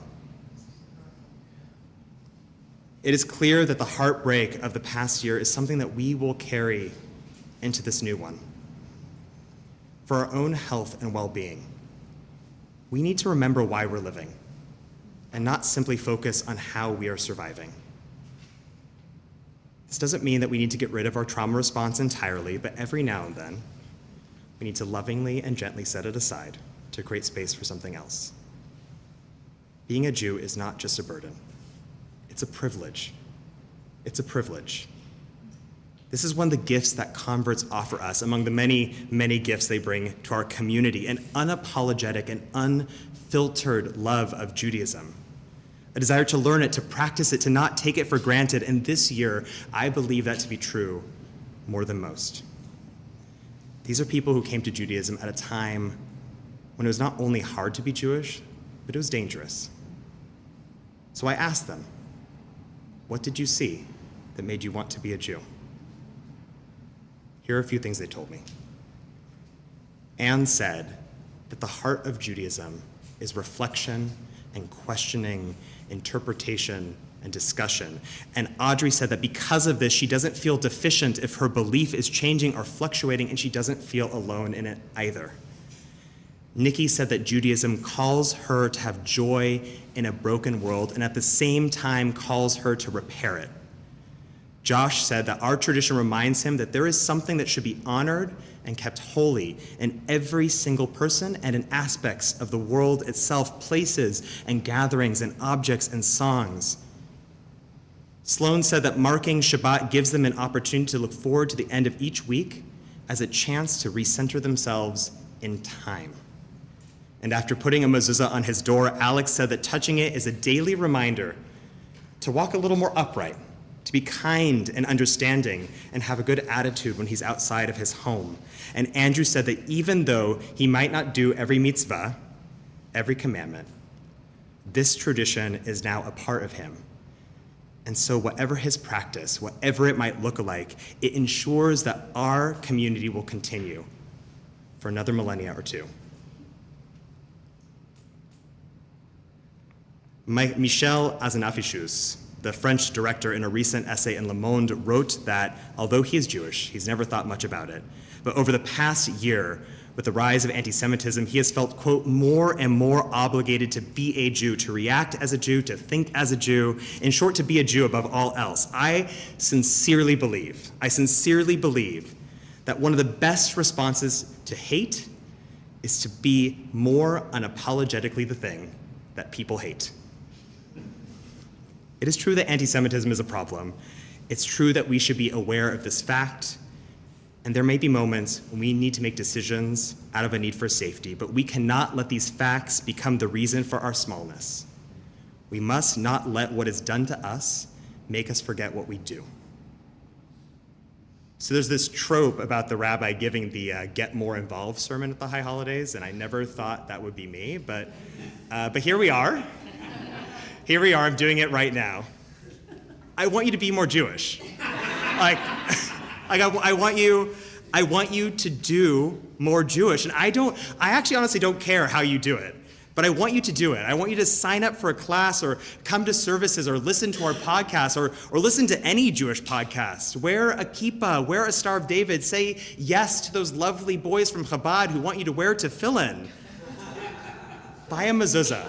It is clear that the heartbreak of the past year is something that we will carry into this new one. For our own health and well-being, we need to remember why we're living and not simply focus on how we are surviving. This doesn't mean that we need to get rid of our trauma response entirely, but every now and then, we need to lovingly and gently set it aside to create space for something else. Being a Jew is not just a burden. It's a privilege. It's a privilege. This is one of the gifts that converts offer us among the many, many gifts they bring to our community, an unapologetic and unfiltered love of Judaism, a desire to learn it, to practice it, to not take it for granted. And this year, I believe that to be true more than most. These are people who came to Judaism at a time when it was not only hard to be Jewish, but it was dangerous. So I asked them, what did you see that made you want to be a Jew? Here are a few things they told me. Anne said that the heart of Judaism is reflection and questioning, interpretation, and discussion. And Audrey said that because of this, she doesn't feel deficient if her belief is changing or fluctuating, and she doesn't feel alone in it either. Nikki said that Judaism calls her to have joy in a broken world and at the same time calls her to repair it. Josh said that our tradition reminds him that there is something that should be honored and kept holy in every single person and in aspects of the world itself, places and gatherings and objects and songs. Sloan said that marking Shabbat gives them an opportunity to look forward to the end of each week as a chance to recenter themselves in time. And after putting a mezuzah on his door, Alex said that touching it is a daily reminder to walk a little more upright, to be kind and understanding, and have a good attitude when he's outside of his home. And Andrew said that even though he might not do every mitzvah, every commandment, this tradition is now a part of him. And so whatever his practice, whatever it might look like, it ensures that our community will continue for another millennia or two. Michel Azanafishus, the French director, in a recent essay in Le Monde, wrote that although he is Jewish, he's never thought much about it, but over the past year, with the rise of anti-Semitism, he has felt, quote, more and more obligated to be a Jew, to react as a Jew, to think as a Jew, in short, to be a Jew above all else. I sincerely believe that one of the best responses to hate is to be more unapologetically the thing that people hate. It is true that anti-Semitism is a problem. It's true that we should be aware of this fact, and there may be moments when we need to make decisions out of a need for safety, but we cannot let these facts become the reason for our smallness. We must not let what is done to us make us forget what we do. So there's this trope about the rabbi giving the get more involved sermon at the high holidays, and I never thought that would be me, but here we are. Here we are, I'm doing it right now. I want you to be more Jewish. I want you to do more Jewish. And I actually honestly don't care how you do it, but I want you to do it. I want you to sign up for a class or come to services or listen to our podcast or listen to any Jewish podcast. Wear a kippah, wear a Star of David, say yes to those lovely boys from Chabad who want you to wear tefillin. Buy a mezuzah,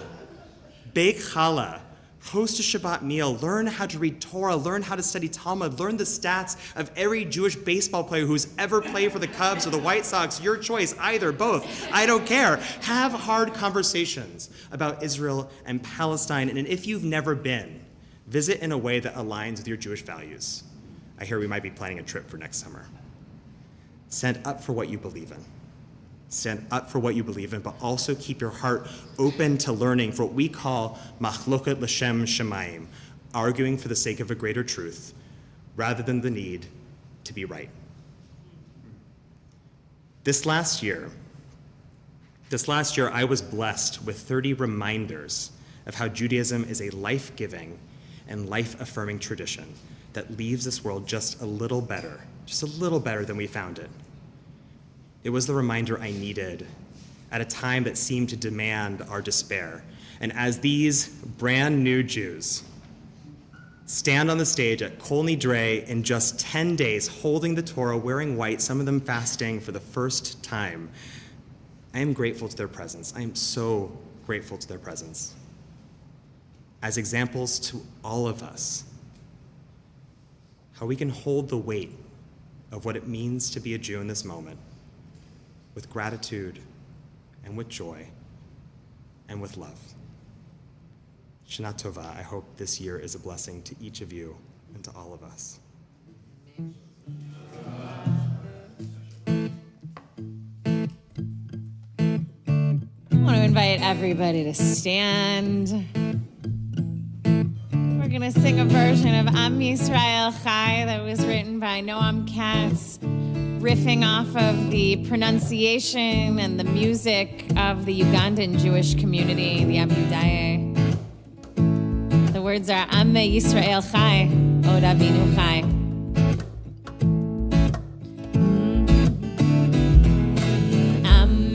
bake challah, host a Shabbat meal, learn how to read Torah, learn how to study Talmud, learn the stats of every Jewish baseball player who's ever played for the Cubs or the White Sox, your choice, either, both, I don't care. Have hard conversations about Israel and Palestine, and if you've never been, visit in a way that aligns with your Jewish values. I hear we might be planning a trip for next summer. Stand up for what you believe in. Stand up for what you believe in, but also keep your heart open to learning for what we call machloket l'shem shemayim, arguing for the sake of a greater truth, rather than the need to be right. This last year, I was blessed with 30 reminders of how Judaism is a life-giving and life-affirming tradition that leaves this world just a little better than we found it. It was the reminder I needed at a time that seemed to demand our despair. And as these brand new Jews stand on the stage at Kol Nidre in just 10 days, holding the Torah, wearing white, some of them fasting for the first time, I am grateful to their presence. I am so grateful to their presence. As examples to all of us, how we can hold the weight of what it means to be a Jew in this moment, with gratitude and with joy and with love. Shana Tova, I hope this year is a blessing to each of you and to all of us. I want to invite everybody to stand. We're going to sing a version of Am Yisrael Chai that was written by Noam Katz, riffing off of the pronunciation and the music of the Ugandan Jewish community, the Abu Daye. The words are Am Yisrael Chai, Od Avinu Chai. Am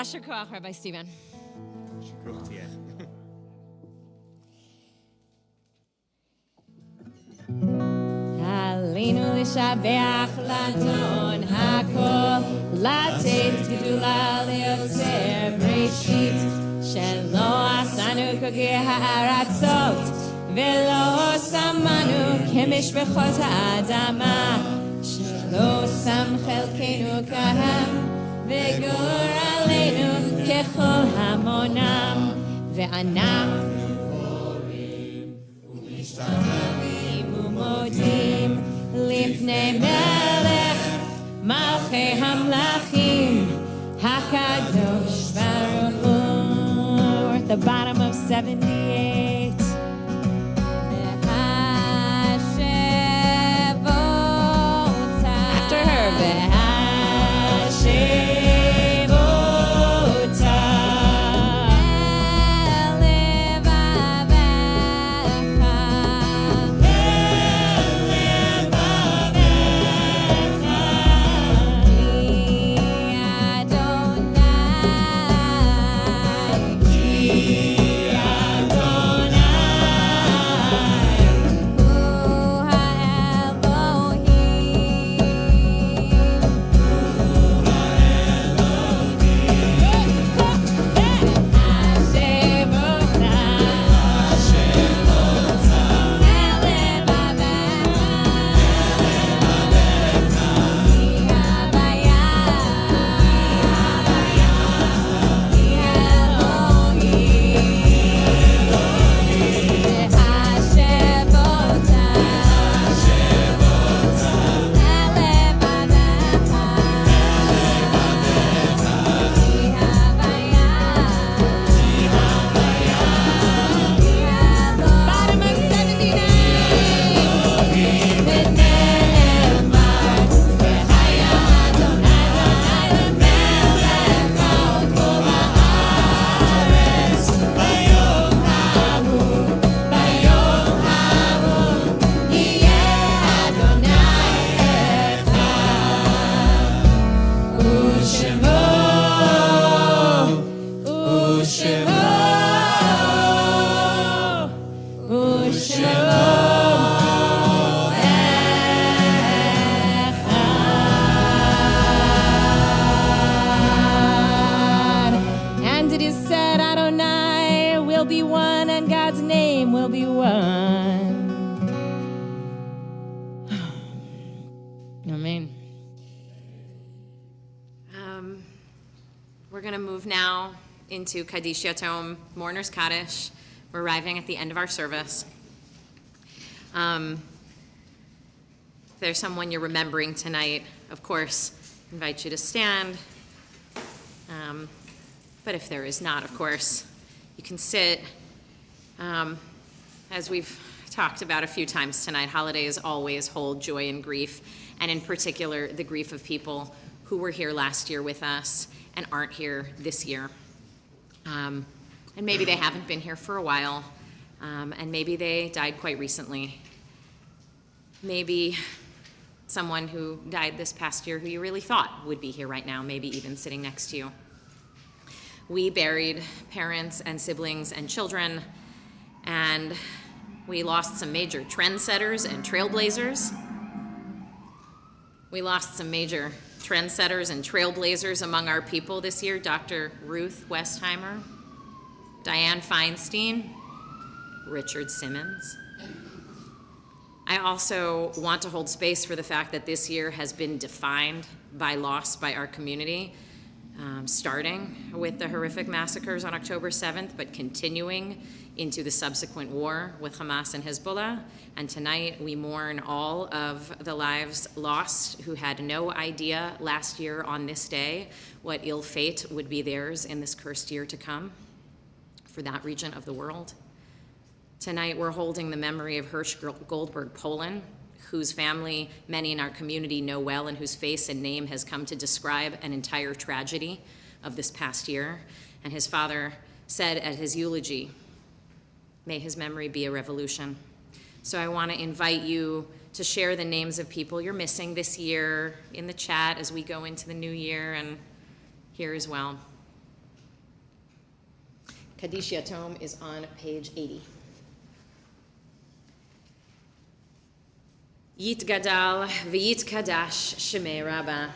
Yasher Koach, Rabbi Stephen. עלינו לשבח לדון הכל, לתת גדולה ליוצר בראשית, שלא עשנו כגי הארצות, ולא שמנו כמשפחות האדמה, שלא שם חלקנו כהם, וגורלנו ככל המונם, ואנחנו קוראים ומשתחווים ומודים לפני מלך מלכי המלכים הקדוש ברוך הוא. We're at the bottom of 78. After her, We're going to move now into Kaddish Yatom, Mourner's Kaddish. We're arriving at the end of our service. If there's someone you're remembering tonight, of course, I invite you to stand. But if there is not, of course, you can sit. As we've talked about a few times tonight, holidays always hold joy and grief, and in particular, the grief of people who were here last year with us and aren't here this year. And maybe they haven't been here for a while, and maybe they died quite recently. Maybe someone who died this past year who you really thought would be here right now, maybe even sitting next to you. We buried parents and siblings and children, and we lost some major trendsetters and trailblazers. We lost some major trendsetters and trailblazers among our people this year: Dr. Ruth Westheimer, Diane Feinstein, Richard Simmons. I also want to hold space for the fact that this year has been defined by loss by our community, starting with the horrific massacres on October 7th, but continuing into the subsequent war with Hamas and Hezbollah. And tonight we mourn all of the lives lost who had no idea last year on this day what ill fate would be theirs in this cursed year to come for that region of the world. Tonight we're holding the memory of Hirsch Goldberg Poland, whose family many in our community know well and whose face and name has come to describe an entire tragedy of this past year. And his father said at his eulogy, "May his memory be a revolution." So I want to invite you to share the names of people you're missing this year in the chat as we go into the new year and here as well. Kaddish Yatom is on page 80. Yitgadal v'yitkadash shemei Rabbah.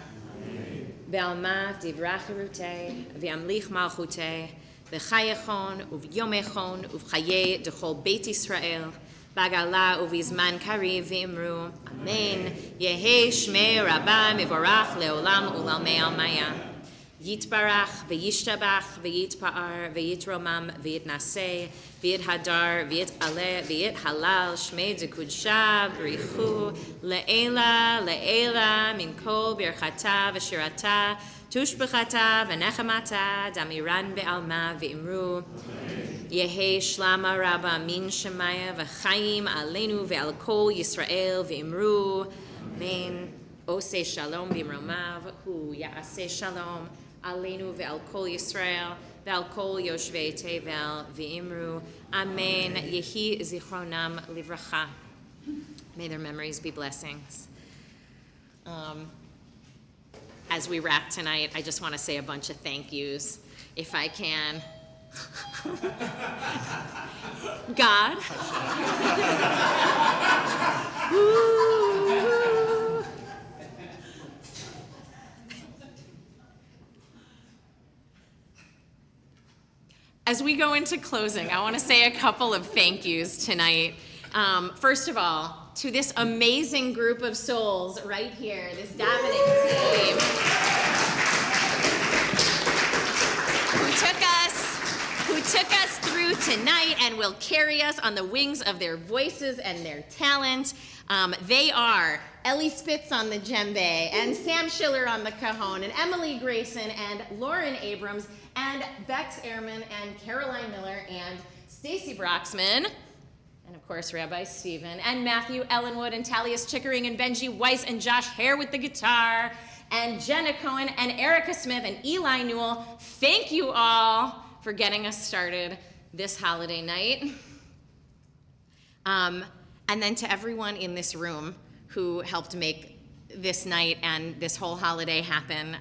Be'alma tivrach rutei v'amlich malchutei v'chayechon uv'yomechon uv'chaye d'chol Beit Yisrael b'agala uv'izman kariv v'imru Amen. Yehi shmei Rabbah mivorach leolam u'lalmei almaya. Yitbarach v'yishtabach v'yitpa'ar v'yitromam v'yitnaseh v'yithadar v'yit'aleh v'yithalal shmei d'kudsha b'richu le'ela le'ela min kol birchata v'shirata tushbechata v'nechamata damiran be'alma v'imru Yehi shlama Rabbah min shemaya v'chaim aleinu ve'al kol Yisrael v'imru Amen. Oseh shalom b'imromav hu ya'aseh shalom Aleinu ve'al kol Yisrael, ve'al kol yoshvei tevel, v'imru, Amen, yehi zichronam livracha. May their memories be blessings. As we wrap tonight, I just want to say a bunch of thank yous, if I can. God. As we go into closing, I want to say a couple of thank yous tonight. First of all, to this amazing group of souls right here, this davening team, who took us through tonight and will carry us on the wings of their voices and their talent. They are Ellie Spitz on the djembe, and Sam Schiller on the cajon, and Emily Grayson, and Lauren Abrams, and Bex Ehrman, and Caroline Miller, and Stacy Broxman, and of course Rabbi Stephen, and Matthew Ellenwood, and Talius Chickering, and Benji Weiss, and Josh Hare with the guitar, and Jenna Cohen, and Erica Smith, and Eli Newell. Thank you all for getting us started this holiday night. And then to everyone in this room who helped make this night and this whole holiday happen,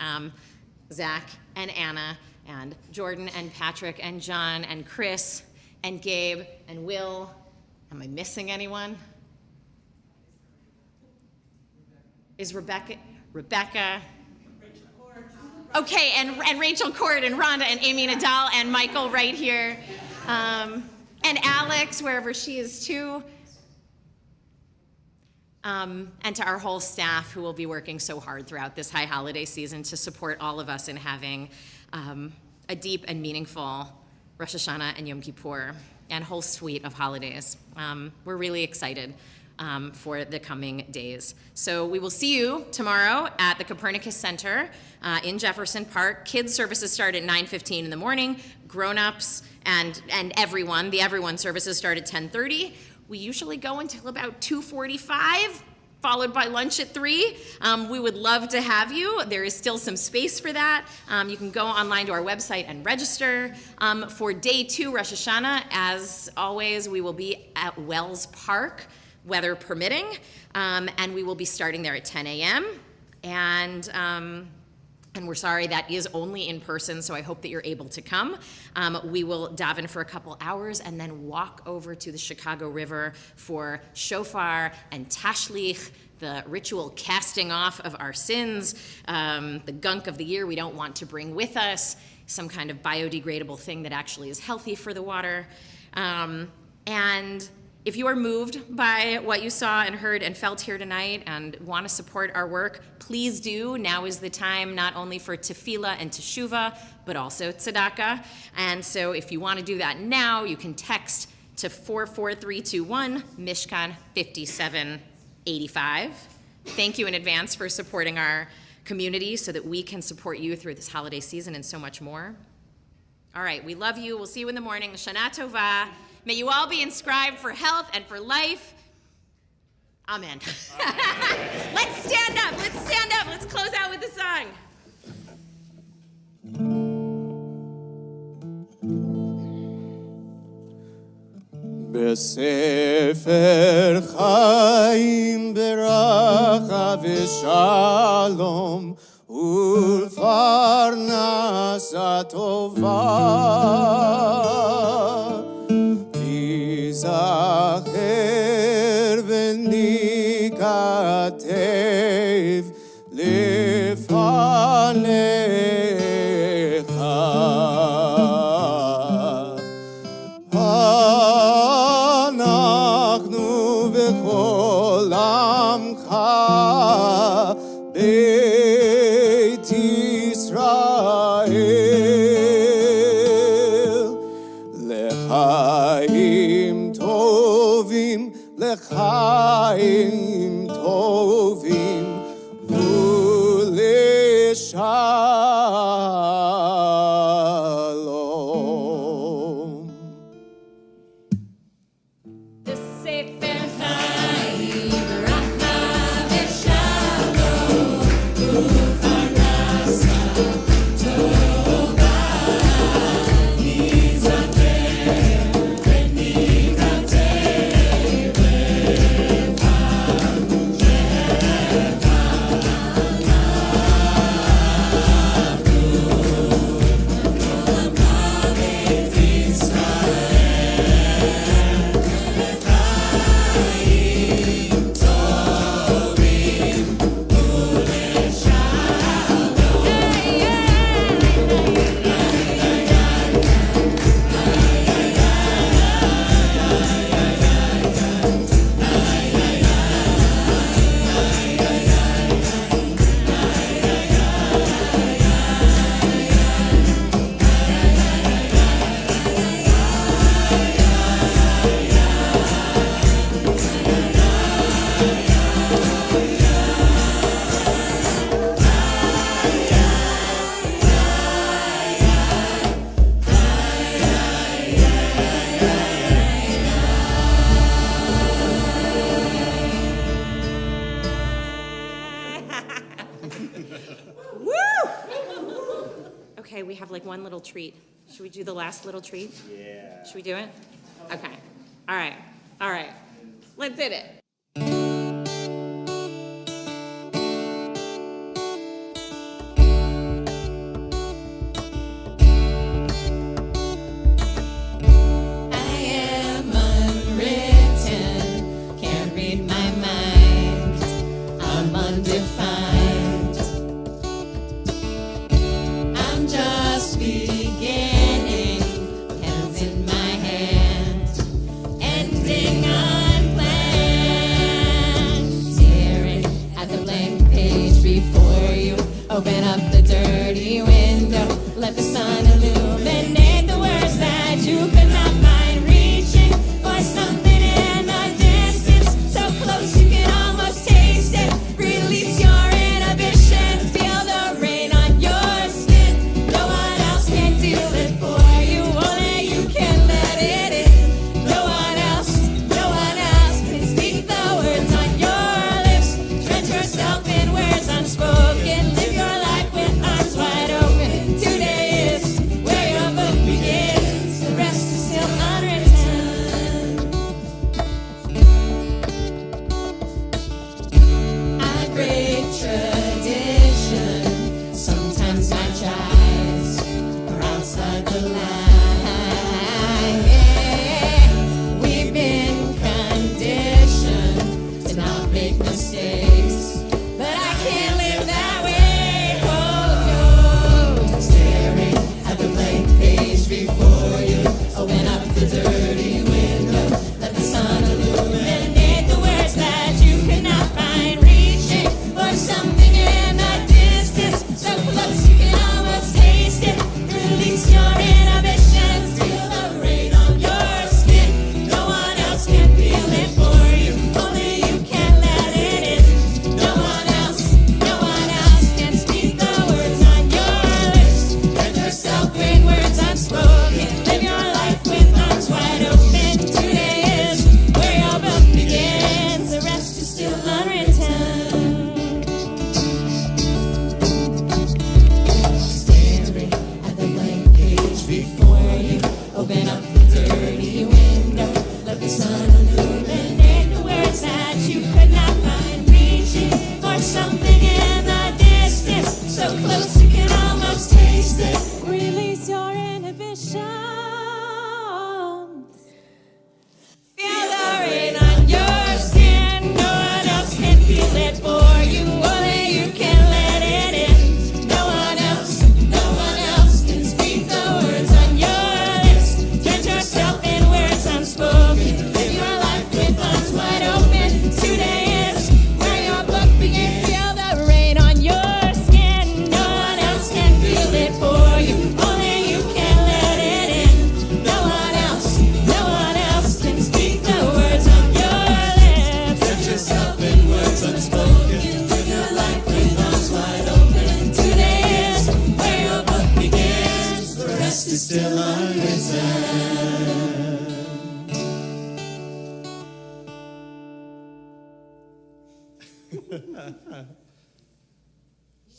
Zach and Anna and Jordan and Patrick and John and Chris and Gabe and Will. Am I missing anyone? Is Rebecca? Okay, and Rachel Cord and Rhonda and Amy Nadal and Michael right here. And Alex, wherever she is too. And to our whole staff who will be working so hard throughout this high holiday season to support all of us in having a deep and meaningful Rosh Hashanah and Yom Kippur and whole suite of holidays. We're really excited for the coming days. So we will see you tomorrow at the Copernicus Center in Jefferson Park. Kids services start at 9:15 in the morning. Grown-ups and everyone, the everyone services start at 10:30. We usually go until about 2:45, followed by lunch at 3. We would love to have you. There is still some space for that. You can go online to our website and register. For day 2, Rosh Hashanah, as always, we will be at Wells Park, weather permitting, and we will be starting there at 10 a.m. And we're sorry that is only in person, so I hope that you're able to come. We will daven for a couple hours and then walk over to the Chicago River for shofar and tashlich, the ritual casting off of our sins, the gunk of the year we don't want to bring with us, some kind of biodegradable thing that actually is healthy for the water. And if you are moved by what you saw and heard and felt here tonight and want to support our work, please do. Now is the time not only for tefillah and teshuvah, but also tzedakah. And so if you want to do that now, you can text to 44321, Mishkan 5785. Thank you in advance for supporting our community so that we can support you through this holiday season and so much more. All right, we love you. We'll see you in the morning. Shana Tova. May you all be inscribed for health and for life. Amen. Let's stand up. Let's stand up. Let's close out with the song. בספר חיים ברכה ושלום ולפרנסה טובה ניזכר וניכתב לפניך. אנחנו וכל עמך בית ישראל, לחיים טובים, לחיים טובים ולשלום. בספר חיים, ברכה ושלום, ופרנסה טובה, ניזכר וניכתב Okay, we have like one little treat. Should we do the last little treat? Yeah. Should we do it? Okay. All right. All right. Let's hit it. I am unwritten, can't read my mind, I'm undefined. I'm just beginning, hands in my hand, ending unplanned. Staring at the blank page before you, open up the dirty window, let the sun illuminate the words that you could not find, reaching for something in the distance, so close you can almost taste it. Release your inhibitions, feel the rain on your skin. No one else can do it for you, only you can let it in. No one else can speak the words on your lips. Drench yourself in words unspoken, live your life with arms wide open. Today is where your book begins, the rest is still unwritten. I break tradition, sometimes my tries are outside the line. We've been conditioned to not make mistakes, but I can't live that way. Oh, staring at the blank page before you, open up the dirty window, let the sun illuminate the words that you could not find, reaching for something in the distance, so close you can almost taste it. Release your inhibitions, feel the rain on your skin. No one else can feel it for you, only you can let it in. No one else can speak the words on your lips. Let yourself in words unspoken, live your life with arms wide open. Today is where your book begins, the rest is still unwritten. Staring at the blank page before you, open up the dirty window, let the sun illuminate the words that you could not find, reaching for something in the distance, so close you can almost taste it. Release your inhibitions,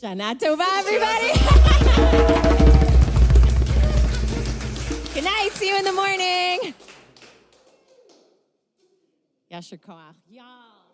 Shana Tova, everybody. Good night. See you in the morning. Yasher Koach. Y'all.